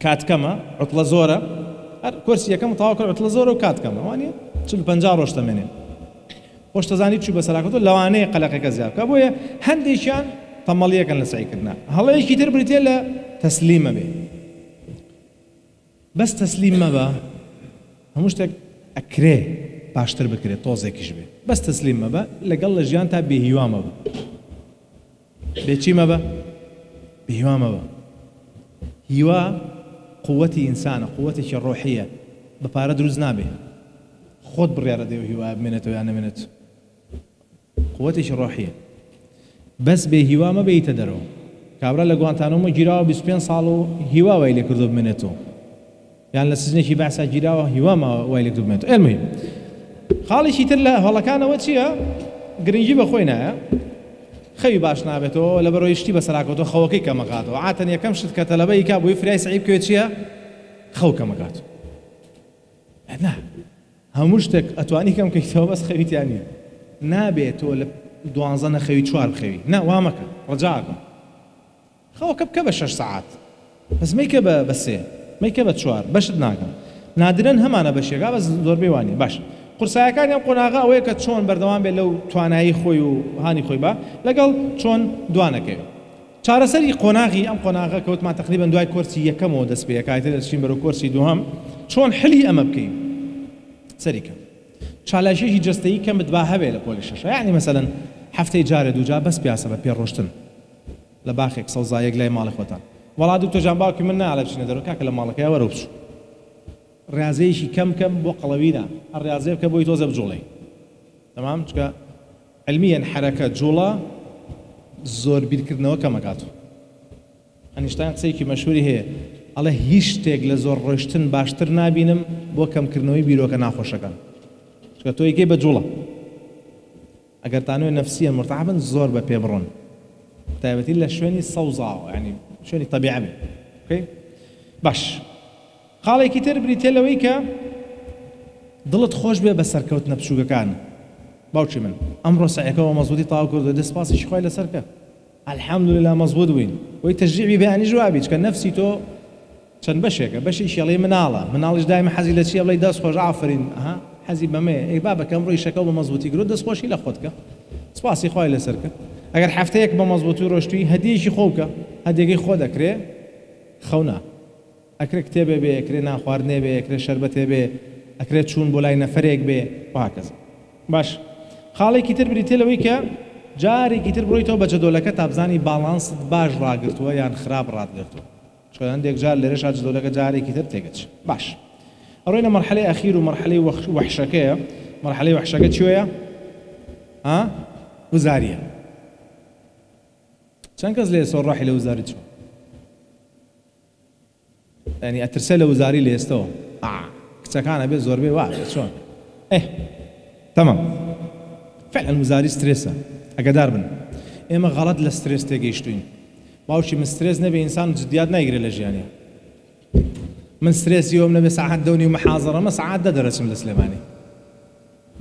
كات كما عطلة زورة كرسي كم طاوكل عطلة زورة وكات كما يعني شو البنجار وش تمنين وش تزاني شو بس راكتو لو أنا قلقك زياكا أبويا هنديشان تمالية كان لسعيكنا هلا يجي يتر بريتيلا تسليمه به بس تسليم ما با هموش تك أكره باشتر بكره توزه كشبه بس تسليم ما با لقل جيان تا بهيوا ما با بيشي ما با بهيوا ما با هيوا قوتي إنسانة قوتي الروحية ببارد روزنا به خود بريارة ديو هيوا منته ويانا منته قوتي الروحية بس بهيوا ما بيتدرو كابرا لقوانتانومو جيراو بسبين صالو هيوا ويلي كردو منته يعني لسجني شي بعثة جراوة هوما ويلك دوبمنتو المهم خالي شي ترلا والله كان وتشيا قرنجي بخوينا خەوی باش نابێتەوە لە بەرەوەی شتی بەسەراکەوتەوە خەوەکەی کەمەکاتەوە عاتەن یەکەم شت کە تەلەبەی کا بۆی فرای سعی بکەوێت چییە؟ خەو کەمەکات نا هەموو شتێک ئەتوانی کەم کەیتەوە بەس خەویتیان نییە نابێتەوە لە 12 نەخەوی 4 بخەوی نا وا مەکە ڕەجاکەم خەوەکە بکە بە 6 ساعات بەس مەیکە بە 3 مەیکە بە 4 بەشت ناکەم نادرن هەمانە بەشێکا بەس زۆربەی وانێ باش قورسایەکانی ئەم قۆناغا ئەوەیە کە چۆن بەردەوام بێت لەو توانایی خۆی و هانی خۆی بە لەگەڵ چۆن دوانەکەوێت چارەسەری قۆناغی ئەم قۆناغا کەوتمان تقریبا دوای کۆرسی یەکەمەوە دەست پێ کاتێ دەچین بەرەو کۆرسی دووهەم چۆن حلی ئەمە بکەین سەریکە چالایشێکی جەستەیی کەمت با هەبێ لە پۆلی شەشە یعنی مەسەلەن هەفتەی جارێ دووجار بەس پیاسە بە پێ ڕۆشتن لە باخێک سەوزایەک لای ماڵی خۆتان وەڵا دوکتۆر جان باوکی من نالە بچینە دەرەوە کاکە لە ماڵەکەی وەرە بچوو ڕاضەیەکی کەم بۆ قەڵەویدا هەر ڕاضەیە بکە بۆی تۆزە بجوڵێ تەمام چکە علمیەن حرەکە جوڵە زۆر بیرکردنەوە کەمەکاتەوە ئەنیشتاین قسەیەکی مەشهوری هەیە ئەڵێ هیچ شتێک لە زۆر ڕۆشتن باشتر نابینم بۆ کەمکردنەوەی بیرۆکە ناخۆشەکان چکە تۆ یەکەی بە جوڵە ئەگەر تانوێ نەفسیە مرتاحبن زۆر بە پێ بڕۆن تایبەتی لە شوێنی سەوزاوە ینی شوێنی طەبیعە بێ اوكی باش خاڵێکی تر بریتێ لەوەی کە دڵت خۆش بێ بە سەرکەوتنە بچووکەکان باوکی من ئەمڕۆ سەعیەکەەوە مەزبوطی تاوا کردو دەستپاسیشی خۆی لەسەرکە الحەمدولله مەزبوط بووین وەی تەشجیعی بەیانی جوابی چکە نەفسی تۆ چەند بەشێکە بەشی شێڵەی مناڵیش دایمە حەزی لە چیە بڵێ دەست خۆش ئافرین ئەها حەزی بەمێ ئەی بابەکە ئەمڕۆی شەکەو بە مەزبوطی کرد دەستخۆشی لە خۆتکە سپاسی خۆی لەسەرکە ئەگەر هەفتەیەک بە مەزبوطی ڕۆشتووی هەدیەکی خۆ بکە هەدیەکەی خۆ دەکرێ خەونا ئەکرێ کتێبێ بێ ئەکرێ ناخواردنێ بێ ئەکرێ شەربەتێ بێ ئەکرێت چوون بۆ لای نەفرێک بێ وهاکەزا باش خاڵێکی تر بریتێ لەوەی کە جارێکی تر بڕۆیتەوە بە جەدۆلەکە تا بزانی باڵانست باش ڕاگرتووە یان خراپ ڕادگرتووە چۆن هەندێک جار لێرەش جەدۆلەکە جارێکی تر تێگەچ باش ئەڕۆینە مەرحەلەی ئەخیر و مەرحەلەی وەحشەکەیە مەرحەلەی وەحشەکە چیوەیە وزاریە چەند کەس لێ سۆر ڕاحی لە وزاری چوە ینی ئەترسە لە وزاری لە ئێستەوە کچەکانە بێت زۆربەی وا بێت چۆن تەمام فعلا وزاری سترێسە ئەگەدار بن ئێمە غەڵەت لە سترێس تێگەیشتوین باوکی من سترێس نەبێ ئینسان جدیات نایگرێت لە ژیانێ من سترێسی ئەوم نەبێ ساعات دەونی و مەحازەڕەمە ساعات دەرەچم لە سلێمانی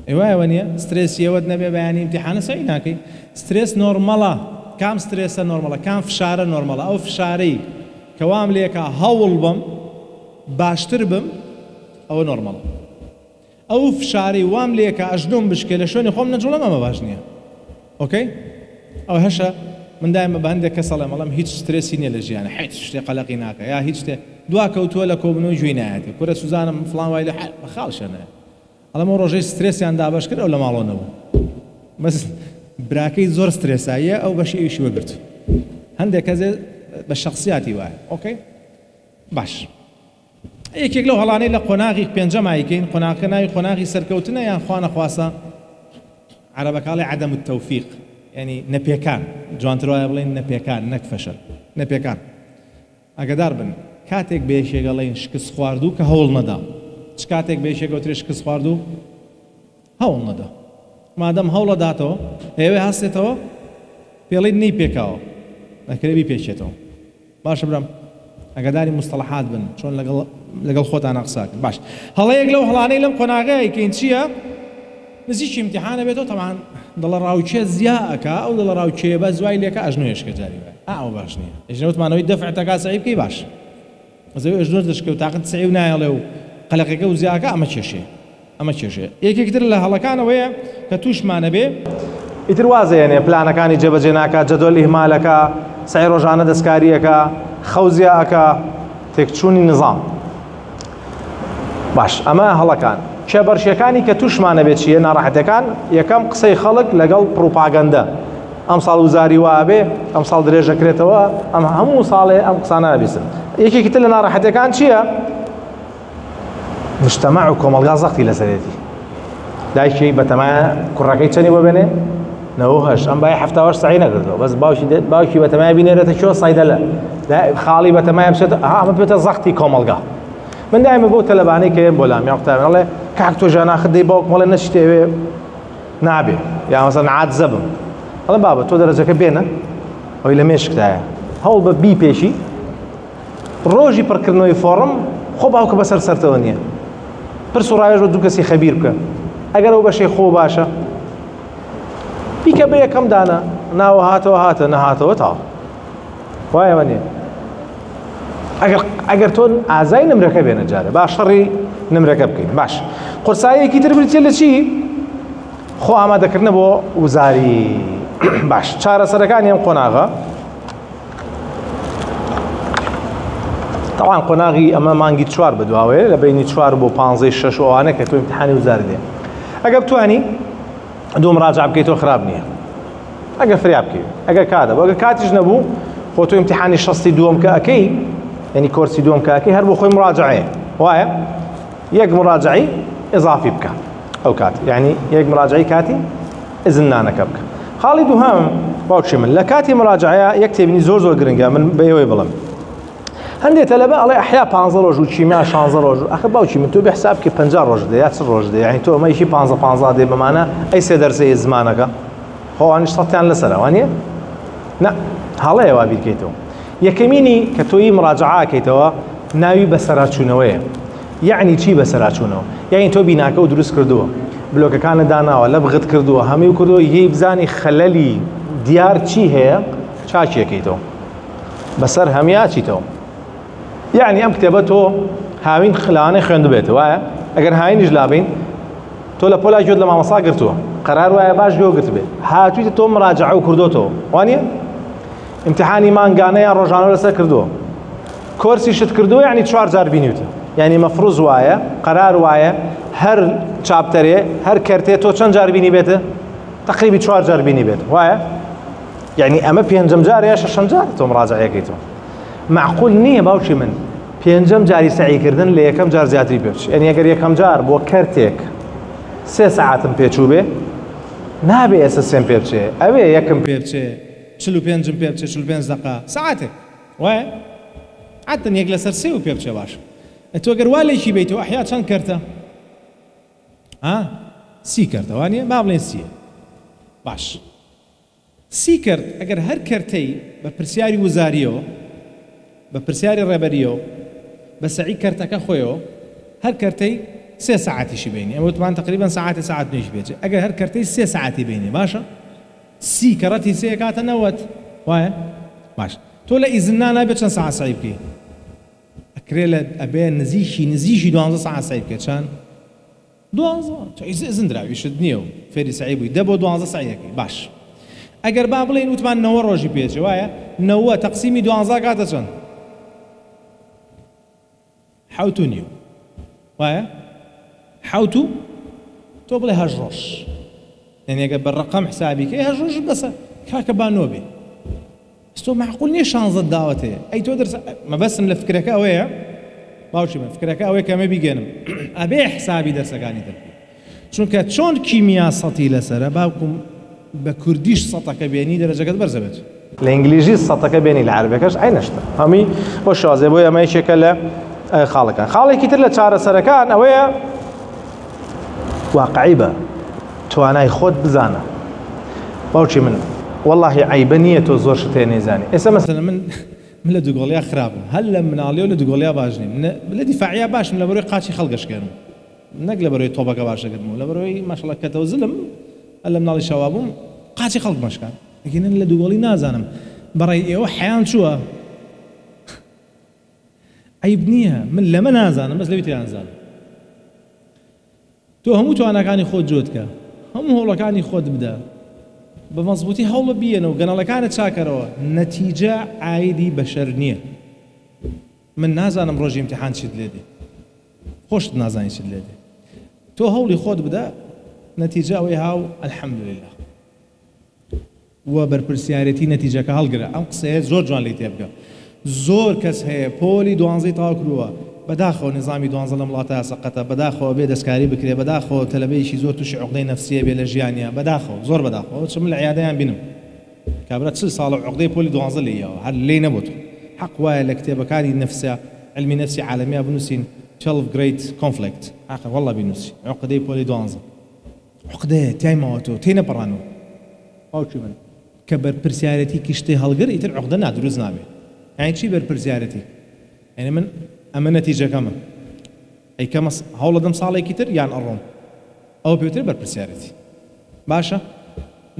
ئێوایەوە نییە سترێسی ئەوەت نەبێ بەیانی ئیمتیحانە سەوی ناکەی سترێس نۆرمەڵە کام سترێسە نۆرمەڵە کام فشارە نۆرمەڵە ئەو فشارەی کەوام لێکە هەوڵ بم باشتر بم ئەوە نۆرمەڵە ئەو فشاری وام لێکە ئەژنۆم بشکێ لە شوێنی خۆم نەجوڵەم ئەمە باش نییە ئۆکەی ئەو هەشە من دایمە بە هەندێک کەس ئەڵێم ئەڵێم هیچ سترێسی نییە لە ژیانە هیچ شتێ قەلەقی ناکە یا هیچ شتێ دوا کەوتووە لە کۆبنەوەی گوێی نایەتی کورە سوزانم فڵان وای لە خاڵشەنە ئەڵێم ئەو ڕۆژەی سترێسیان دابەش کرد ئەو لە ماڵەوە نەبوو بەس براکەی زۆر سترێساییە ئەو بەشی ئەویشی وەگرت هەندێک کەس بە شخصیاتی وایە ئۆکەی باش یەکێک لەو هەڵانەی لە قۆناغی پێنجەمایکەین قۆناغەکە ناوی قۆناغی سەرکەوتنە یان خوا نەخواسە عەرەبەکەڵێ عەدەم التەوفیق ینی نەپێکان جوانتر وایە بڵێن نەپێکان نەک فەشەل نەپێکان ئاگادار بن کاتێک بێشێگەڵێن شکست خواردوو کە هەوڵ نەدا چ کاتێک بێشێگەوترێ شکست خواردوو هەوڵ نەدا مادەم هەوڵە داتەوە ئێوێ هەستێتەوە پێڵی نەی پێکاوە نەکرێبی پێچێتەوە باشە برام ئەگەداری مستەڵەحات بن چۆن لەگەڵ خۆتان قساکن باش هەڵەیەک لەو هەڵانەی لەم قۆناغەیەکەین چییە نزیکی امتحانە بێتەوە تەمان دڵە ڕاوچێ زیا ئەکا ئەو دڵە ڕاوچێ بە زوای لێکە ئەژنۆیشکە جاری وای ئەوە باش نییە ئەژنەوتمانەوەی دەفعتەکە سەعی بکەی باش ئەزەوی ئەژنۆ دەشکە و تاقت سعی و نایەڵێ و قەلەقەکە و زیاکە ئەمە کێشێ ئەمە کێشێ یەکێکتر لە هەڵەکانەوەیە کە تووشمانە بێ ئیتر وازەیەنێ پلانەکانی جێبەجێ ناکات جەدۆل ئیهمالەکە سعی ڕۆژانە دەستکاریەکە خەوزیاکە تێکچوونی نظام باش ئەمە هەڵەکان کێبەرشیەکانی کە تووشمانە بێت چیە ناڕەحەتەکان یەکەم قسەی خەڵک لەگەڵ پروپاگەندە ئەم ساڵ وزاری وابێ ئەم ساڵ درێژەکرێتەوە ئەم هەموو ساڵێ ئەم قسانە نەبیستن یەکێکی تر لە ناڕەحەتەکان چییە مجتەمەع و کۆمەلگا زەختی لەسەرێتی دایکی بەتەمایە کوڕەکەی چەندی ببێنێ 98 ئەم بای هەفتاوەش سعی نەکردەوە بەس باوکی بەتەمایە بینێرێتە چۆ سایدەلە خاڵی بەتەمایە بچێت ئەمە بێتە زەختی کۆمەلگا من دایمە بۆ تەلەبانەی کە بۆ لامیان قوتابێن ئەڵێ کاک تۆ ژیان ناخت دەی باوک مەڵێ نەچی تێوێ نابێ یا مەسەڵەن عاجزە بم هەڵێ بابە تۆ دەرەجەکە بێنە ئەوی لە مێشکتایە هەوڵ بە بی پێشی ڕۆژی پڕکردنەوەی فۆڕم خۆ باوکە بەسەر سەرتەوە نییە پرس و ڕایەژ بە دوو کەسی خەبیر بکە ئەگەر ئەو بەشەی خۆ باشە بیکە بە یەکەم دانە ناوە هاتەوە هاتە نەهاتەوە تاڵ وایە وە نییە ئەگەر تۆ ئازای نمرەکە بێنە جارێ با شەڕی نمرەکە بکەین باش قورساییەکی تر بریتە لە چی خۆ ئامادەکردنە بۆ وزاری باش چارەسەرەکانی ئەم قۆناغە طبعا قۆناغی ئەمە مانگی 4 بەدواوەیە لە بینی 4 بۆ 15 ئەوانە کە تۆ ئیمتیحانی وزاری دێ ئەگەر بتوانی دوو مراجعە بکەیتەوە خراپ نییە ئەگەر فریا بکەیت ئەگەر کاتە بۆ ئەگەر کاتیش نەبوو خۆ تۆ ئیمتیحانی شەستی دووەم کە ئەەکەی یعنی کۆرسی دووەم کە ئەەکەی هەر بۆ خۆی مراجعەیە وایە یەک مراجعی ئضافی بکە ئەو کات یعنی یەک مراجعی کاتی ئزنانەکە بکە خاڵی دووهەم باوکی من لە کاتی مراجعەیە یەک تێبینی زۆر زۆر گرنگە من بە ئێوەی بڵم هەندێک تەلەبە ئەڵێ ئەحیا 15 ڕۆژ و چیمیا 16 ڕۆژ ئەخە باوکی من تۆ بە حساب کە 50 ڕۆژ دێ یا 40 ڕۆژ دێ یعنی تۆ ئەمەیشی 15 دێ بەمانە ئەی سێ دەرسەی زمانەکە خۆوانیش سەڵتیان لەسەرە وانییە نە هەڵەیە وا بیرکەیتەوە یەکەمینی کە تۆی مراجعەکەیتەوە ناوی بەسەراچوونەوەیە یعنی چی بەسەراچوونەوە یعنی تۆ بیناکە و دروست کردووە بلۆکەکانە داناوە لە بغت کردووە هەمووی کردووە یەی بزانی خەلەلی دیار چی هەیە چاچیەکەیتەوە بەسەر هەمیا چیتەوە یعنی ئەم کتێبە تۆ هاوین خلاوانەی خوێندو بێتە وایە ئەگەر هاوینیش لابین تۆ لە پۆلای گوێت لە مامۆستا گرتووە قەرار وایە باش گوێ گرت بێت هاتوویتە تۆ مراجعە و کردوتەوە وانییە امتحانی مانگانەیە ڕۆژانە لەسەر کردووە کۆرسی شت کردووە یعنی 4 جار بینیوتە یعنی مەفروض وایە قەرار وایە هەر چاپتەرێ هەر کەرتێ تۆ چەند جار بینی بێتە تقریبی 4 جار بینی بێت وایە یعنی ئەمە پێنجەم جارە یا شەشەم جار تۆ مراجعەکەیتەوە معقول نییە باوکی من پێنجەم جاری سعیکردن لە یەکەم جار زیاتری پێ بچێت یعنی ئەگەر یەکەم جار بۆ کەرتێک 3 ساعتم پێچوو بێ نابێ ئێستا سێم پێ بچێ ئەوێ یەکم پێ بچێ 45 پێ بچێ 45 دقیقە ساعتێک وایە عادەن یەک لەسەر 3 و پێ بچێ باش تۆ گەر وا لێکی بیتەوە ئەحیا چەند کەرتە سی کەرتە وانییە با بڵێن سیە باش سی کرد ئەگەر هەر کەرتەی بە پرسیاری وزاریەوە بە پرسیاری ڕێبەریەوە بە سەعی کەرتەکە خۆیەوە هەر کەرتەی 3 ساعتیشی بینی ئەمە وتمان تقریبا ساعت نوێژ بێت ئەگەر هەر کەرتەی 3 ساعتی بینی باشە سی کەڕەتی 3 کاتە 90 وایە باش تۆ لە ئیزننا نابێت چەند ساعت سعی بکەی ئەکرێ لە ئەبێ نزیشی 12 ساعت سعی بکەیت چەند 12 ئیزن دراویشت نییە و فێری سعی بووی 10 بۆ 12 سعیەکەی باش ئەگەر با بڵێن وتمان 90 ڕۆژی پێچێ وایە 90 تەقسیمی 12 کاتە چەند حوت و نیو وایە حوت و تۆ بڵێ 8 ڕۆژ یعنی ئەگەر بە ڕقەم حسابی کەی 8 ڕۆژ بەسە کاکە با نۆبێ تۆ معقول نییە 16 داوت هەیە ئەی تۆ دەرس مەبەستم لە فکرەکە ئەوەیە باوکی من فکرەکە ئەوەیە کە ئەمە بیگەنم ئەبێ حسابی دەرسەکانی تر چونکە چۆن کیمیا سەتی لەسەرە باوکم بە کوردیش سەتەکە بێنی دەرەجەکەت بەرزە بێت لە ئینگلیزی سەتەکە بێنی لە عەربیەکەش ئەی نەشتە هەمی بۆ شازێ بۆ ئەمە یەکێکە لە خاڵەکان خاڵێکی تر لە چارەسەرەکان ئەوەیە واقعی بە توانای خۆت بزانە باوکی من والله عیبە نییە تۆ زۆر شتێ نەیزانی ئێستا مەسەلەن من لە دووگۆڵیا خراپم هەر لە مناڵیەوە لە دووگۆڵیا باش نیم لە دیفاعیا باشم لە بەرۆی قاچی خەڵگەشکێنم نەک لە بەرۆی تۆپەکە باشەکردم لە بەرۆی ماشەڵڵا کەتەوە زلم هەر لە مناڵی شەوا بووم قاچی خەڵک مەشکان لەکن لە دووگۆڵی نازانم بەڕێی ئێوە حەیان چووە عیب نییە من لەمە نازانم بەس لەوی تێیانزانم تۆ هەموو توانەکانی خۆت جۆتکە هەموو هەوڵەکانی خۆت بدە بە مەزبوطی هەوڵە بیەنەوە گەنەڵەکانت چاکەرەوە نەتیجە عایدی بەشەر نییە من نازانم ڕۆژی ئیمتیحان چیت لێ دێ خۆشت نازانی چیت لێ دێ تۆ هەوڵی خۆت بدە نەتیجە ئەوەی هاو الحەمدولله وە بەرپرسیارەتی نەتیجەکە هەڵگرە ئەم قسەیە زۆر جوان لی تێبگە زۆر کەس هەیە پۆلی 12 تاوا کردووە بەداخەوە نظامی 12 لە وڵاتە سەقەتە بەداخەوە بێ دەستکاری بکرێ بەداخەوە تەلەبەیەکی زۆر تووشی عقدەی نەفسیە بێ لە ژیانیە بەداخەوە زۆر بەداخەوە چ من لە عیادەیان بینم کابرا 40 ساڵە عقدەی پۆلی 12 لێیەوە هەر لێی نەبوت حەق وایە لە کتێبەکانی نەفسە علمی نەفسی عالەمیە بنووسین 12 great conflict حەق والله بنووسی عقدەی پۆلی 12 عقدەیە تایمەوە تۆ تێی نەپەڕانەوە باوکی من کە بەرپرسیارەتی کشتەی هەڵگر ئیتر عقدە نادروست نابێت. یعنی چی بەرپرسیارەتی؟ یعنی من ئەمە نەتیجەکەمە ئەیکەمە هەوڵ دەدەم ساڵێکی تر یان ئەڕۆم، ئەوە پێوتر بەرپرسیارەتی. باشە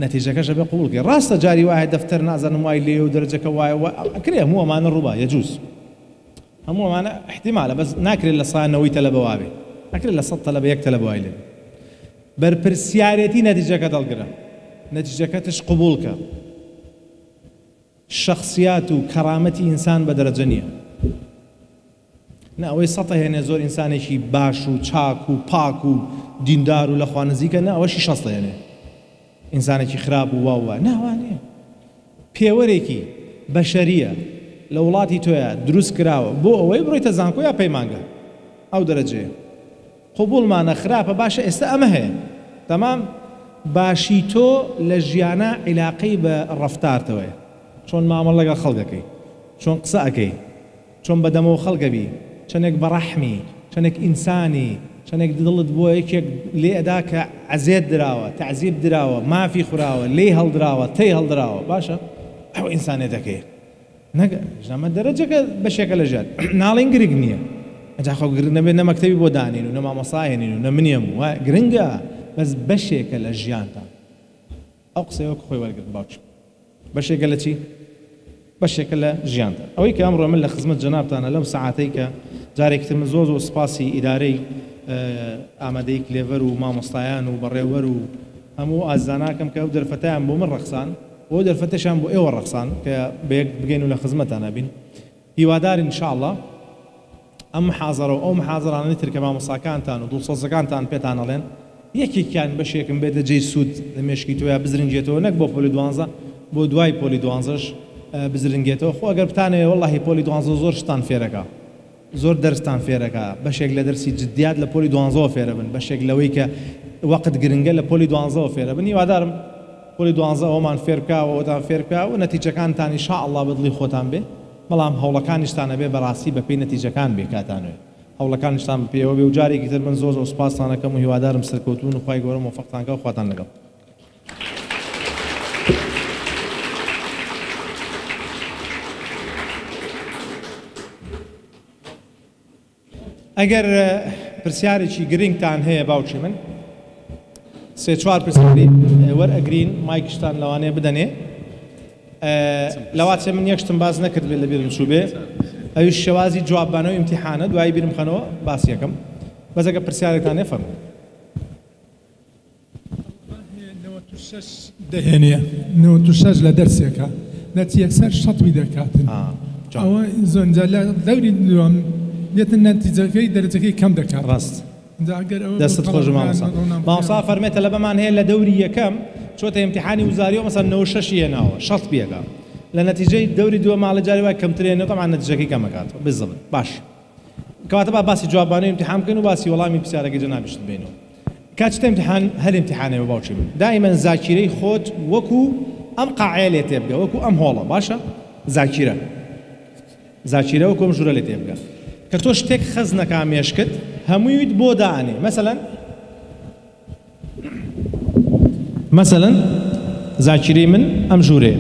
نەتیجەکەشە بێ قبولکە. ڕاستە جاری وایە دەفتەر نازانم وای لێ و دەرەجەکە وایە ئەکرێ هەموو ئەمانە ڕووبا یەجوز، هەموو ئەمانە احتیمالە، بەس ناکرێت لە سانەوەی تەلەبە وابێ، ناکرێت لە 100 تەلەبە 1 تەلەبە وای لێ. بەرپرسیارەتی نەتیجەکە دەڵگرە، نەتیجەکەتش قبولکە. شخصیات و کەرامەتی ئینسان بە دەرەجە نییە. نەوەی سەتە هێنێ زۆر ئینسانێکی باش و چاک و پاک و دیندار و لە خوا نزیکە، نەوەشی 60 هێنێ ئینسانێکی خراپ و واوە، ناوانێ. پێوەرێکی بەشەریە لە وڵاتی تۆیە دروست کراوە بۆ ئەوەی بڕۆیتە زانکۆ یا پەیمانگە، ئەو دەرەجەیە. قبولمانە خراپە، باشە ئێستا ئەمە هەیە تەمام. باشی تۆ لە ژیانە عیلاقەی بە ڕەفتارتەوەیە، چۆن مامەڵ لەگەڵ خەڵکەکەی، چۆن قسە ئەەکەی، چۆن بەدەمەوە خەڵکەبی، چەندێک بەڕەحمی، چەندێک ئینسانی، چەندێک دڵت بۆ یەکێک لێ ئەدا کە عەزیێت دراوە، تەعزیب دراوە، مافی خوراوە، لێ هەڵدراوە، تێی هەڵدراوە، باشە ئەو ئینسانێتەکەی ژەمە دەرەجەکە بەشێکە لە ژیان. ناڵین گرنگ نییە، ئەجا خۆ گرنگ نەبێت نە مەکتەبی بۆ دانین و نە مامۆسایێنین و نە منێم و گرنگە، بەس بەشێکە لە ژیانتان. ئەو قسەیەوە خۆی وەرگرت باوچ، بەشێکە لە چی؟ بەشێکە لە ژیانتان. ئەوەی کە ئەمڕۆ من لە خزمەت جەنابتانە لەم سەعاتەی کە جارێکتر من زۆر سپاسی ئیدارەی ئامادەی کلێڤەر و مامۆستایان و بەڕێوەر و هەموو ئازاناکەم کە ئەو دەرفەتەیان بۆ من ڕەخسان، بۆ دەرفەتەشان بۆ ئێوە ڕەخسان کە بەیەک بگەین و لە خزمەتانە بین. هیوادارین ئینشاءڵڵا ئەم محازەرە و ئەو محازەرانەی تر کە مامۆستاکانتان و دڵسۆزەکانتان پێتان ئەڵێن یەکێکیان بەشێکم بێتە جێی سوود لە مێشکی تۆیە بزرنگێتەوە، نەک بۆ پۆلی 12 بۆ دوای پۆلی 12ش بزرنگێتەوە. خۆ ئەگەر بتانەوێ وەڵڵاهی پۆلی 12 زۆر شتان فێرەکە، زۆر دەرستان فێرەکە، بەشێک لە دەرسی جدیات لە پۆلی 12 فێرە بن، بەشێک لەوەی کە وەقت گرنگە لە پۆلی 12 فێرە بن. هیوادارم پۆلی 12 ئەومان فێر بکاوە، ئەوتان فێر بکاوە و نەتیجەکانتان ئینشاءڵڵا بەدڵی خۆتان بێ، بەڵام هەوڵەکانیشتانە بێ بەڕاستی بەپێی نەتیجەکان بێ کاتانوێ، هەوڵەکانیشتان بپێوە بێ. و جارێکی تر من زۆر سوپاستانەکەم و هیوادارم سەرکەوتوون و خوای گەورە موفقتان کە و خواتان لەگەڵ. ئەگەر پرسیارێکی گرنگتان هەیە باوکی من، 3-4 پرسیاری وەرئەگرین، مایکشتان لەوانەیە بدەنێ. لەواتێ من یەکشتم باز نەکرد بێت لە بیرم چوو بێ، ئەویش شێوازی جوابانەوە ئیمتیحانە، دوایی بیرم خەنەوە باس یەکەم. بەس ئەگەر پرسیارێکتان هەیە فەرمووی. 96 دەهێنێ، 96 لە دەرسێکە نەتی یەکسەر شەتوی دەکاتن. ئەوە زۆنجا لە دەوری دووەم دێتن نەتیجەکەی دەرەجەکەی کەم دەکات. ڕاست دەستت خۆش مامۆستا. مامۆستا فەرمێتە لە بەمان هەیە لە دەوری یەکەم چۆتە ئیمتیحانی وزاریەوە مەسەڵەن 96 هێناوە، شەڵت پێکا، لە نەتیجەی دەوری دووە ماڵە جاری وای کەمترێنێت، تەمان نەتیجەکەی کەمەکاتەوە بالضبط. باش کەواتە با باسی جوابانەی ئیمتیحان بکەین و باسی وەڵامی پرسیارەکەی جەنابیشت بینەوە. کاتچتە ئیمتیحان هەر ئیمتیحانەوە باوکی من دائیمەن زاکیرەی خۆت وەکو ئەم قاعەیە لێ تێبگە، وەکو ئەم هۆڵە، باشە زاکیرە وەکو ئەم ژوورە لێ تێبگە کە تۆ شتێک خەز نەکا مێشکت هەموویت بۆ دانێ. مەسەلەن زاکیرەی من ئەم ژوورەیە،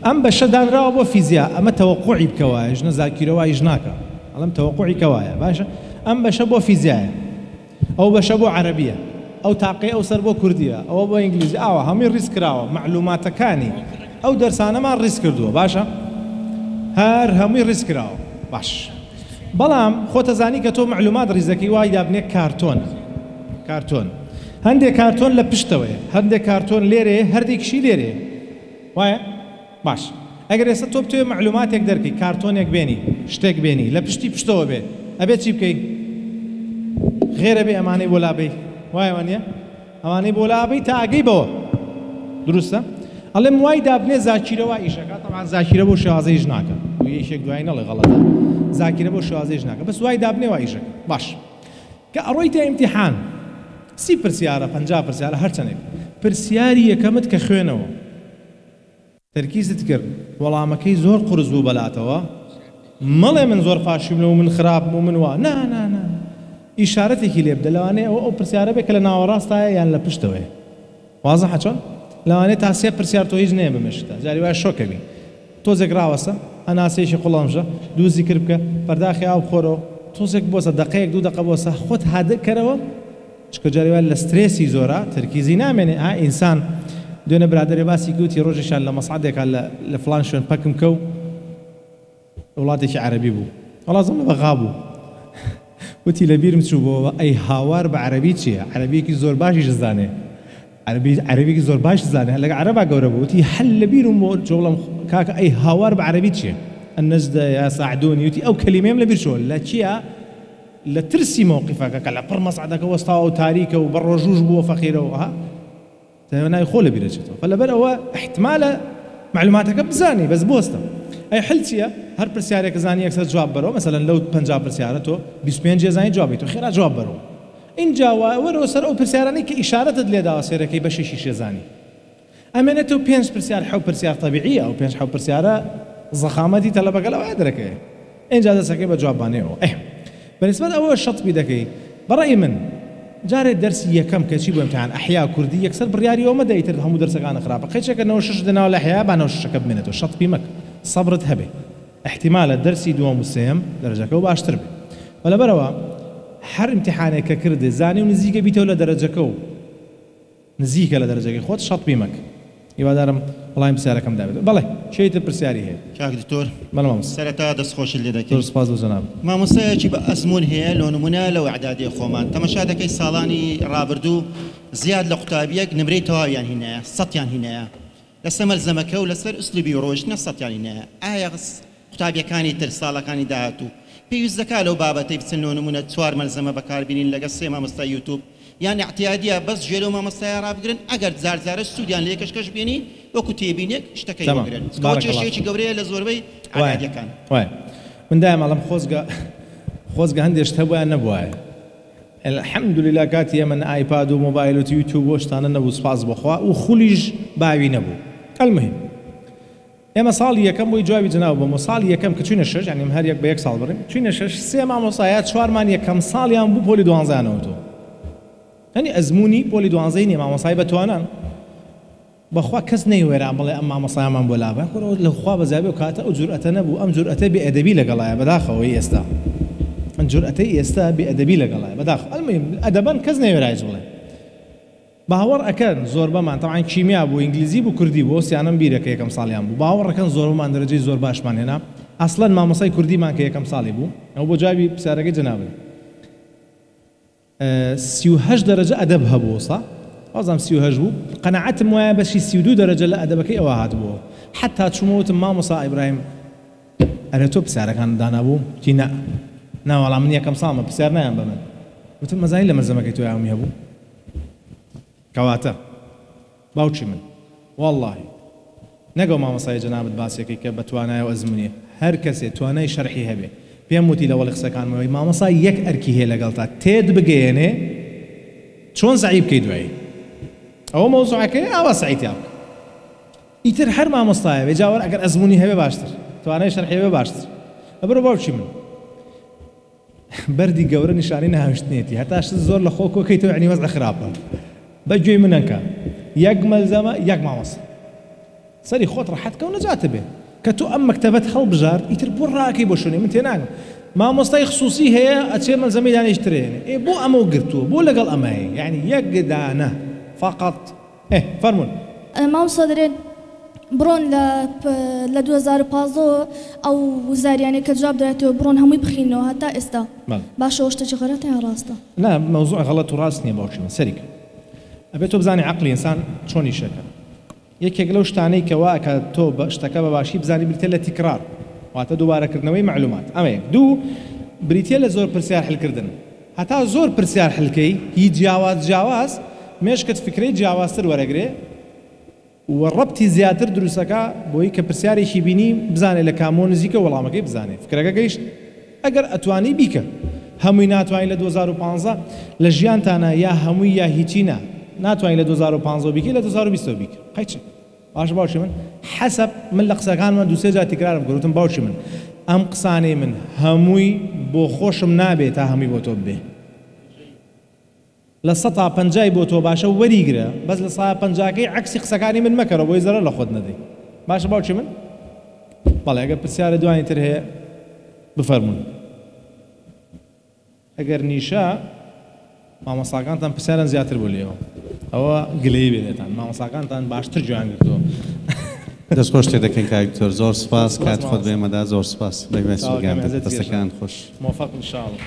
ئەم بەشە دانراوە بۆ فیزیا، ئەمە تەوەقوعی بکەوایە، ژنە زاکیرەوایش ناکە، ئەڵەم تەوەقوعی کەوایە، باشە ئەم بەشە بۆ فیزیایە، ئەو بەشە بۆ عەرەبیە، ئەو تاقی ئەو سەر بۆ کوردیە، ئەوە بۆ ئینگلیزی، ئاوە هەمووی ڕیز کراوە، معلوماتەکانی ئەو دەرسانەمان ڕیز کردووە، باشە هەر هەمووی ڕیز کراوە. باش بەڵام خۆتە زانی کە تۆ معلومات ڕیزەکەی وای دابنێ کارتۆن، هەندێک کارتۆن لە پشتەوەیە، هەندێک کارتۆن لێرێ، هەردێکشی لێرێ، وایە؟ باش ئەگەر ئێستا تۆ بتوێ معلوماتێک دەرکەی، کارتۆنێک بێنی، شتێک بێنی لە پشتەوە بێ، ئەبێت چی بکەی؟ غێرە بێ ئەمانەی بۆ لابەی، وایەوە نییە؟ ئەمانەی بۆ لابەی تا ئەگەی بەوە، دروستە؟ ئەڵێم وای دابنێ زاکیرەوە ئیشەکە، تەمان زاکیرە بۆ شێوازەیەش ناکە، یەکێک دوای نەڵێ غەڵەتە، زاکیرە بۆ شێوازەیەش ناکە، بەس وای دابنێ وای ئیشەکە. باش کە ئەڕۆیتە ئیمتیحان 30 پرسیارە 50 پرسیارە هەرچەندێک، پرسیاری یەکەمت کە خوێنەوە تەرکیزت کرد وەڵامەکەی زۆر قورس بوو بەلاتەوە، مەڵێ من زۆر فاشیم و من خراپم و من وا نا ئیشارەتێکی لێ بدە، لەوانەیە ئەو پرسیارە بێت کە لە ناوەڕاستایە یان لە پشتەوەیە، وازەحە چۆن؟ لەوانێت تا سێ پرسیار تۆ هیچ نەیە بمێشتە جاری وایە شۆکەبی تۆزێک ڕاوەسە هەناسێکی قوڵەمژە دوو زیکر بکە پەرداخی ئاو بخۆرەوە تۆزێک بۆسە دقەیەک دوو دقە بۆسە خۆت هادەکەرەوە چکە جاری وایە لە سترێسی زۆرە ترکیزی نامێنێ ئینسان دوێنێ برادەرێ باسی گوتی ڕۆژێکیان لە مەسعەدێکە لە فڵان شوێن پەکم کە و وڵاتێکی عەرەبی بوو وەڵازم لە بەغا بوو وتی لە بیرم چوو بۆەوە ئەی هاوار بە عەرەبی چییە عەرەبیەکی زۆر باشیش زانێ عەرەبیەکی زۆر باش زانێ لەگە عەرەبا گەورە بوو وتی هەل لە بیرم بۆ جوڵم کاکە ئەی هاوار بە عەرەبی چییە النجدە یا ساعدونی وتی ئەو کەلیمەیەم لە بیر چۆ لە چییە لە ترسی مووقیفەکە کە لە پڕ مەسعەدەکە وەستاوە و تاریکە و بە ڕۆژوش بووە فەقیرەوە ها نای خۆ لە بیرەچێتەوە فلەبەر ئەوە احتمالە معلوماتەکە بزانی بەس بۆستە ئەی حل چییە هەر پرسیارێک زانی یەکسەر جواب بەرەوە مەسەلەن لەو 50 پرسیارە تۆ 25 زانی جوابی تۆ خێرا جواب بەرەوە اینجا وەرەوە سەر ئەو پرسیارانەی کە ئیشارەتت لێداوە سێرەکەی بە 6 زانی ئەمێنێتەوە 5 پرسیار حەو پرسیار طبیعیە ئەو 5 حەو پرسیارە زەخامەتی تەلەبەکە لەوە دەرەکەی اینجا دەستەکەی بە جوابانەوە بەنسبەت ئەوە شەطبی دەکەی بەڕای من جارێ دەرسی یەکەم کەچی بۆ ئیمتیحان ئەحیا کوردی یەکسەر بڕیاریەوە مەدە ئیتر هەموو دەرسەکانە خراپە قەیچێکە 96 دەناوە لە ئەحیا با 96ەکە بمێنێتەوە شەطبی مەکە سەبرت هەبێ احتیمالە دەرسی دووەم و سێم دەرەجەکە و باشتر بێ بەلەبەرەوە هەر ئیمتیحانێک کە کردی زانی و نزیکە بیتەوە لە دەرەجەکە و نزیکە لە دەرەجەکەی خۆت شەطبی مەکە هیوادارم وەڵامی پرسیارەکەم دابێت بەڵێ چیتر پرسیاری هەیە کاک دکتۆر بەڵێ مامۆستا سەرەتا دەستخۆشت لێ دەکەین زۆر سپاس بۆ جەناب مامۆستایەکی بە ئەزمون هەیە لۆ نمونە لەو ئەعدادی خۆمان تەماشا دەکەی ساڵانی ڕابردوو زیاد لە قوتابیەک نمرەی تەواویان هینایە 100یان هینایە لەسەر مەلزەمەکە و لەسەر ئوسلوبی ڕۆژنە 100یان هینایە ئایا قوتابیەکانی تر ساڵەکانی داهاتوو پێویست دەکات لەو بابەتەی بچن لۆ نمونە 4 مەلزەمە بەکاربینین لەگەڵ 3 مامۆستای یوتیوب یان اعتیادیە بەس ژێرە و مامۆستایە ڕابگرن ئەگەر زارزارە سوودیان لە یەکەشکەش بێنی وەکو تێبینێک شتەکەی وەگرن کێشەیەکی گەورەیە لە زۆربەی ئەعدادیەکان وای من دایم ئەڵێم خۆزگە هەندێک شتە بووە نەبووایە الحەمدولله کاتی ئێمە ئایپاد و مۆبایل و یوتیوب و شتانە نەبوو سپاس بەخوا و خولیش باوی نەبوو المهم ئێمە ساڵی یەکەم بۆی جوابی جناو بۆمە ساڵی یەکەم کە چوینە شەش یعنی هەر یەک بە یەک ساڵ بڕیم چوینە شەش 3 مامۆستایە 4مان یەکەم ساڵیان بوو پۆلی 12یانەوە تۆ هەنی ئەزمموی پۆلی 12 نیە مامۆستای بەتوانان بەخوا کەس نەیوێران بڵێ ئەم مامۆستایەمان بۆ لابە لەخوا بەزابێ و کاتە ئەو جورئەتە نەبوو ئەم جورئەتە بێئەدەبی لەگەڵایە بەداخەوەی ئێستا ئەم جورئەتەی ئێستا بێئەدەبی لەگەڵایە بەداخ المهم ئەدەبەن کەس نەیوێرایش بڵێ باوەڕ ئەکەن زۆر بەمان تەعاین کیمیا بوو ئینگلیزی بوو کوردی بۆ سیانم بیرەکە یەکەم ساڵیان بوو باوەڕ ئەکەن زۆر بەمان دەرەجەی زۆر باشمان هێنا ئەسڵەن مامۆستای کوردیمان کە یەکەم ساڵی بوو ئەو بۆ جوابی پرسیارەکەی جەنابن 38 دەرەجە ئەدەب هەبوو سا ئازام 38 بوو قەنەعەتم وایە بەشی 32 دەرەجە لە ئەدەبەکەی ئەوە هاتبووە حتا چوومەوتم مامۆستا ئیبراهیم ئەرە تۆ پرسیارەکان دانابوو تی نا ناوەڵام من یەکەم ساڵمە پرسیار نایان بە من وتم مەزانی لە مەرزەمەکەی تۆ یامی هەبوو کەواتە باوچی من واللهی نەگەڵ مامۆستای جەنابەت باسیەکەی کە بەتوانایە و ئەزمونیە هەر کەسێ توانای شەرحی هەبێ پێم وتی لەوەڵی قسەکانمەوەی مامۆستا یەک ئەرکی هەیە لەگەڵ تا تێت بگەیەنێ چۆن زعیب بکەی دوایی ئەوە مەوزوعەکەی ئاوا سعیتیا بکە ئیتر هەر مامۆستایە بێجاوەر ئەگەر ئەزمونی هەبێ باشتر توانای شەرحی هەبێ باشتر ئەبرۆ باوچی من بەردی گەورە نیشانی نەهاوشتنێتی هەتاش زۆر لە خۆ کۆکەیتەوە یعنی وەزع خراپە بەگوێی منەکە یەک مەلزەمە یەک مامۆستا سەری خۆت ڕەحەتکە و نەجاتە بێ کە تۆ ئەم مەکتەبەت هەڵبژارد ئیتر بۆ ڕاکەی بۆ شوێنێ من تێناگەم مامۆستای خصوصی هەیە ئەچێ مەلزەمەی دانیشترێنێ بۆ ئەمە گرتووە بۆ لەگەڵ ئەمەیە یعنی یەک دانە فقط فەرمون مامۆستا دەرێن بڕۆن لە 2015 ئەو وزاریانێک کە جواب دەرێتەوە بڕۆن هەمووی بخینەوە هەتا ئێستا باشەوە شتێکی غەلەتە یان ڕاستە نا مەوزوع غەڵەت و ڕاست نییە باوکی من سەریکە ئەبێت تۆ بزانێ عەقڵی ئینسان چۆنی شەکە یەکێک لەو شتانەی کەوا کە تۆ بە شتەکە بە باشی بزانی بریتە لە تیکرار واتە دووبارەکردنەوەی معلومات ئەمە یەک دوو بریتە لە زۆر پرسیار حلکردن هەتا زۆر پرسیار حلکەی هی جیاواز مێشکت فکرەی جیاوازتر وەرەگرێ و ڕەبتی زیاتر دروستەکە بۆی کە پرسیارێکی بینی بزانێ لە کامۆ نزیکە وەڵامەکەی بزانێ فکرەکە گەیشت ئەگەر ئەتوانی بیکە هەمووی ناتوانین لە 2015 لە ژیانتانە یا هەمووی یا هیچی ناتوانین لە 2015 بیکە لە 2020 بیکە قەیچ باش باوکی من حەسەب من لە قسەکانمە دوو سێ جار تکرارم کردوتم باوکی من ئەم قسانەی من هەمووی بۆ خۆشم نابێت تا هەمووی بۆ تۆ بێ لە 150 بۆ تۆ باشە وەریگرە بەس لە 150کەی عکسی قسەکانی من مەکەرەوە بۆی زەرە لە خۆت نەدەی باشە باوکی من بەڵێ ئەگەر پرسیارە دوانی تر هەیە بفەرمونون ئەگەر نیشە مامۆستاکانتان پرسیاران زیاتر بوو لێەوە ئەوە گلەی بێنێتان مامۆستاکانتان باشتر جوان گرتووە دەستخۆش تێ دەکەین کاکتۆر زۆر سپاس کات خۆت بێمەدا زۆر سپاس بەگوێسوگان دەستەکان خۆش موفق انشاءالله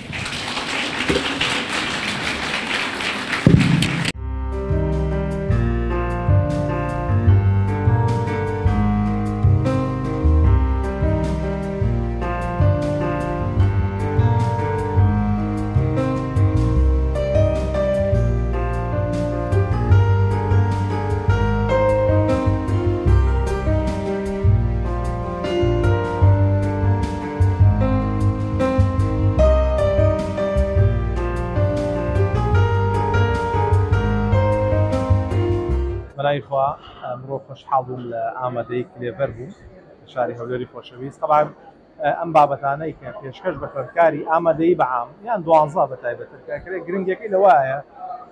خوا مرۆ خۆشحاڵ بووم لە ئامادەی کلێڤەر بوو شاری هەولێری خۆشەویست طبعا ئەم بابەتانەی کە پێشکەش بە خوێندکاری ئامادەیی بەعام یان 12 بە تایبەتکرێ گرنگەکەی لەوایە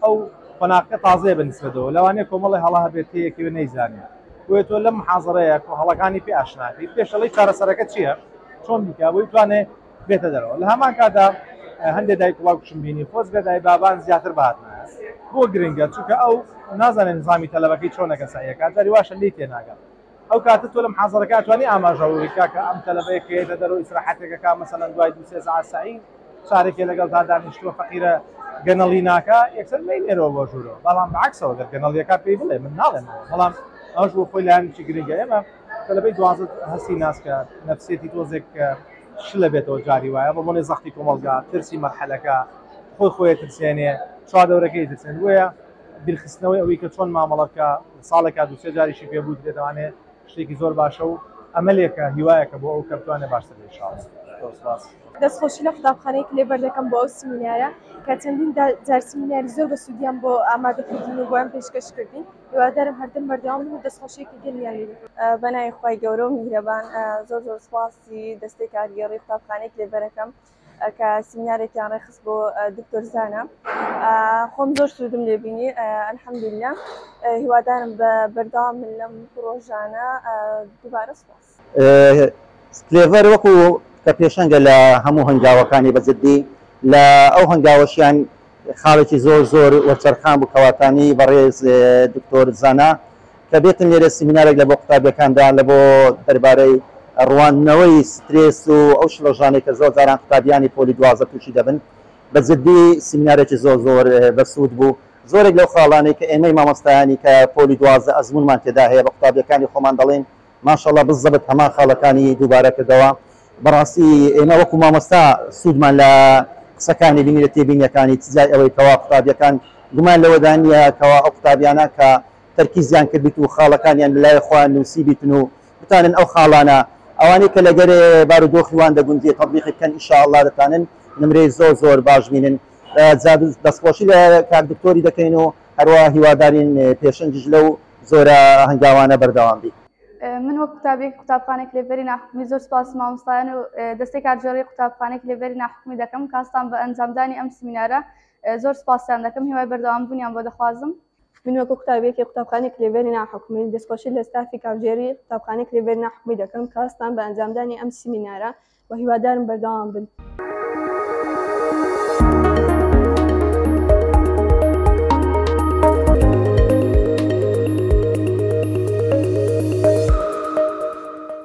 ئەو قۆناغەکە تازەیە بەنسبەتەوە لەوانەیە کۆمەڵی هەڵا هەبێت هەیەکەوێ نەیزانێت بۆیە تۆ لەم محاضەرەیە هەڵەکانی پێ ئاشناکەی پێشەڵی چارەسەرەکە چییە چۆن بیکا بۆی توانێت بێتە دەرەوە لە هەمان کاتا هەندێک دایک وڵاوکشم بینی خۆزگە دای بابان زیاتر بهاتنە بۆ گرنگە چونکە ئەو نازانێت نظامی تەلەبەکەی چۆنەکە سایەکە دەری واشە لی تێناگەن ئەو کاتە تۆ لەم حاضەرەکە توانی ئاماژەوریکا کە ئەم تەلەبەیەکێتە دەرەوە ئیسراحەتێکەکە مەسەلەن دوای 2-3 ساعت سعی شارێکی لەگەڵ تا دانیشتووە فەقیرە گەنەڵی ناکە یەکسەر نەینێرەوە بۆ ژوورەوە بەڵام بەعکسەوە گەر گەنەڵیەکە پێی بڵێ من ناڵێمەوە بەڵام ئەوش بۆ خۆی لایەنێکی گرنگە ئێمە تەلەبەی 12 هەستی ناسکە نەفسێتی تۆزێک شلە بێتەوە جاری وایە بە بۆنێ زەختی کۆمەڵگا ترسی مەرحەلەکە خۆی ترسێنێ چوادەورەکەی ترسێن وەیە بیرخستنەوەی ئەوەی کە چۆن مامەڵەکە ساڵێکا 2-3 جاریشی پێبوو دەوانێت شتێکی زۆر باشە و ئەمەلێکە هیوایەکە بۆ ئەو کە بتوانێت باشتر بێت دەستخۆشی لە قوتابخانەی کلێڤەر دەکەم بۆ ئەو سیمینارە کە چەندین جار سیمیناری زۆر بە سوودیان بۆ ئامادەکردین و بۆیان پێشکەش کردین هیوادارم هەردەم بەردەوام بن و دەستخۆشیێکی گەلیان لێ بەناوی خوای گەورە و میهرەبان زۆر سوپاسی دەستەی کارگێڕی قوتابخانەی کلێڤەرەکەم کە سیمینارێکیان ڕێخست بۆ دکتۆر زانە خۆم زۆر سوودم لێ بینی ئەلحەمدولیلا هیوادارم بە بەردەوام من لەم پرۆژانە دووبارە سوپاس کلێڤەر وەکو کە پێشەنگە لە هەموو هەنگاوەکانی بەجددی لە ئەو هەنگاوەشیان خاڵێکی زۆر وەرچەرخان بوو کەواتانی بەڕێز دکتۆر زانا کە بێتن لێرە سیمینارێک لە بۆ قوتابیەکاندا لە بۆ دەربارەی ڕواننەوەی سترێس و ئەو شڵەژانێک کە زۆر جاران قوتابیانی پۆلی 12 تووشی دەبن بەجددی سیمینارێکی زۆر بەسوود بوو زۆرێک لەو خاڵانەی کە ئێمەی مامۆستایانی کە پۆلی 12 ئەزمونمان تێدا هەیە بە قوتابیەکانی خۆمان دەڵێن ماشەڵڵا بزەبت هەمان خاڵەکانی دووبارە کردەوە بەڕاستی ئێمە وەکو مامۆستا سوودمان لە قسەکانی بینی لە تێبینیەکانی تجای ئەوەی کەوا قوتابیەکان گومان لەوەدانە کەوا ئەو قوتابیانە کە تەرکیزیان کردیت و خاڵەکانیان لەلای خۆیان نووسی بیتن و بتانن ئەو خاڵانە ئەوانەی کە لەگەر بارودۆخیوان دەگونجێت تەطبیقی بکەن ئینشاءالله دەتانن نمرەی زۆر باش بینن دەستخۆشی لە کاک دکتۆری دەکەین و هەروە هیوادارین پێشەنگیش لەو زۆرە هەنگاوانە بەردەوام بیت من وەک قوتابێک قوتابخانەی کلێڤەری ناحکومی زۆر سپاس مامۆستایان و دەستەی کارگێڕی قوتابخانەی کلێڤەری ناحکومی دەکەم کاستان بە ئەنجامدانی ئەم سیمینارە زۆر سپاسیان دەکەم هیوای بەردەوام بوونیان بۆ دەخوازم من وەکو قوتابێکی قوتابخانەی کلێڤەری ناحکومی دەستخۆشی لە ستافی کارگێڕی قوتابخانەی کلێڤەری ناحکومی دەکەم کاستان بە ئەنجامدانی ئەم سیمینارە و هیوادارم بەردەوام بن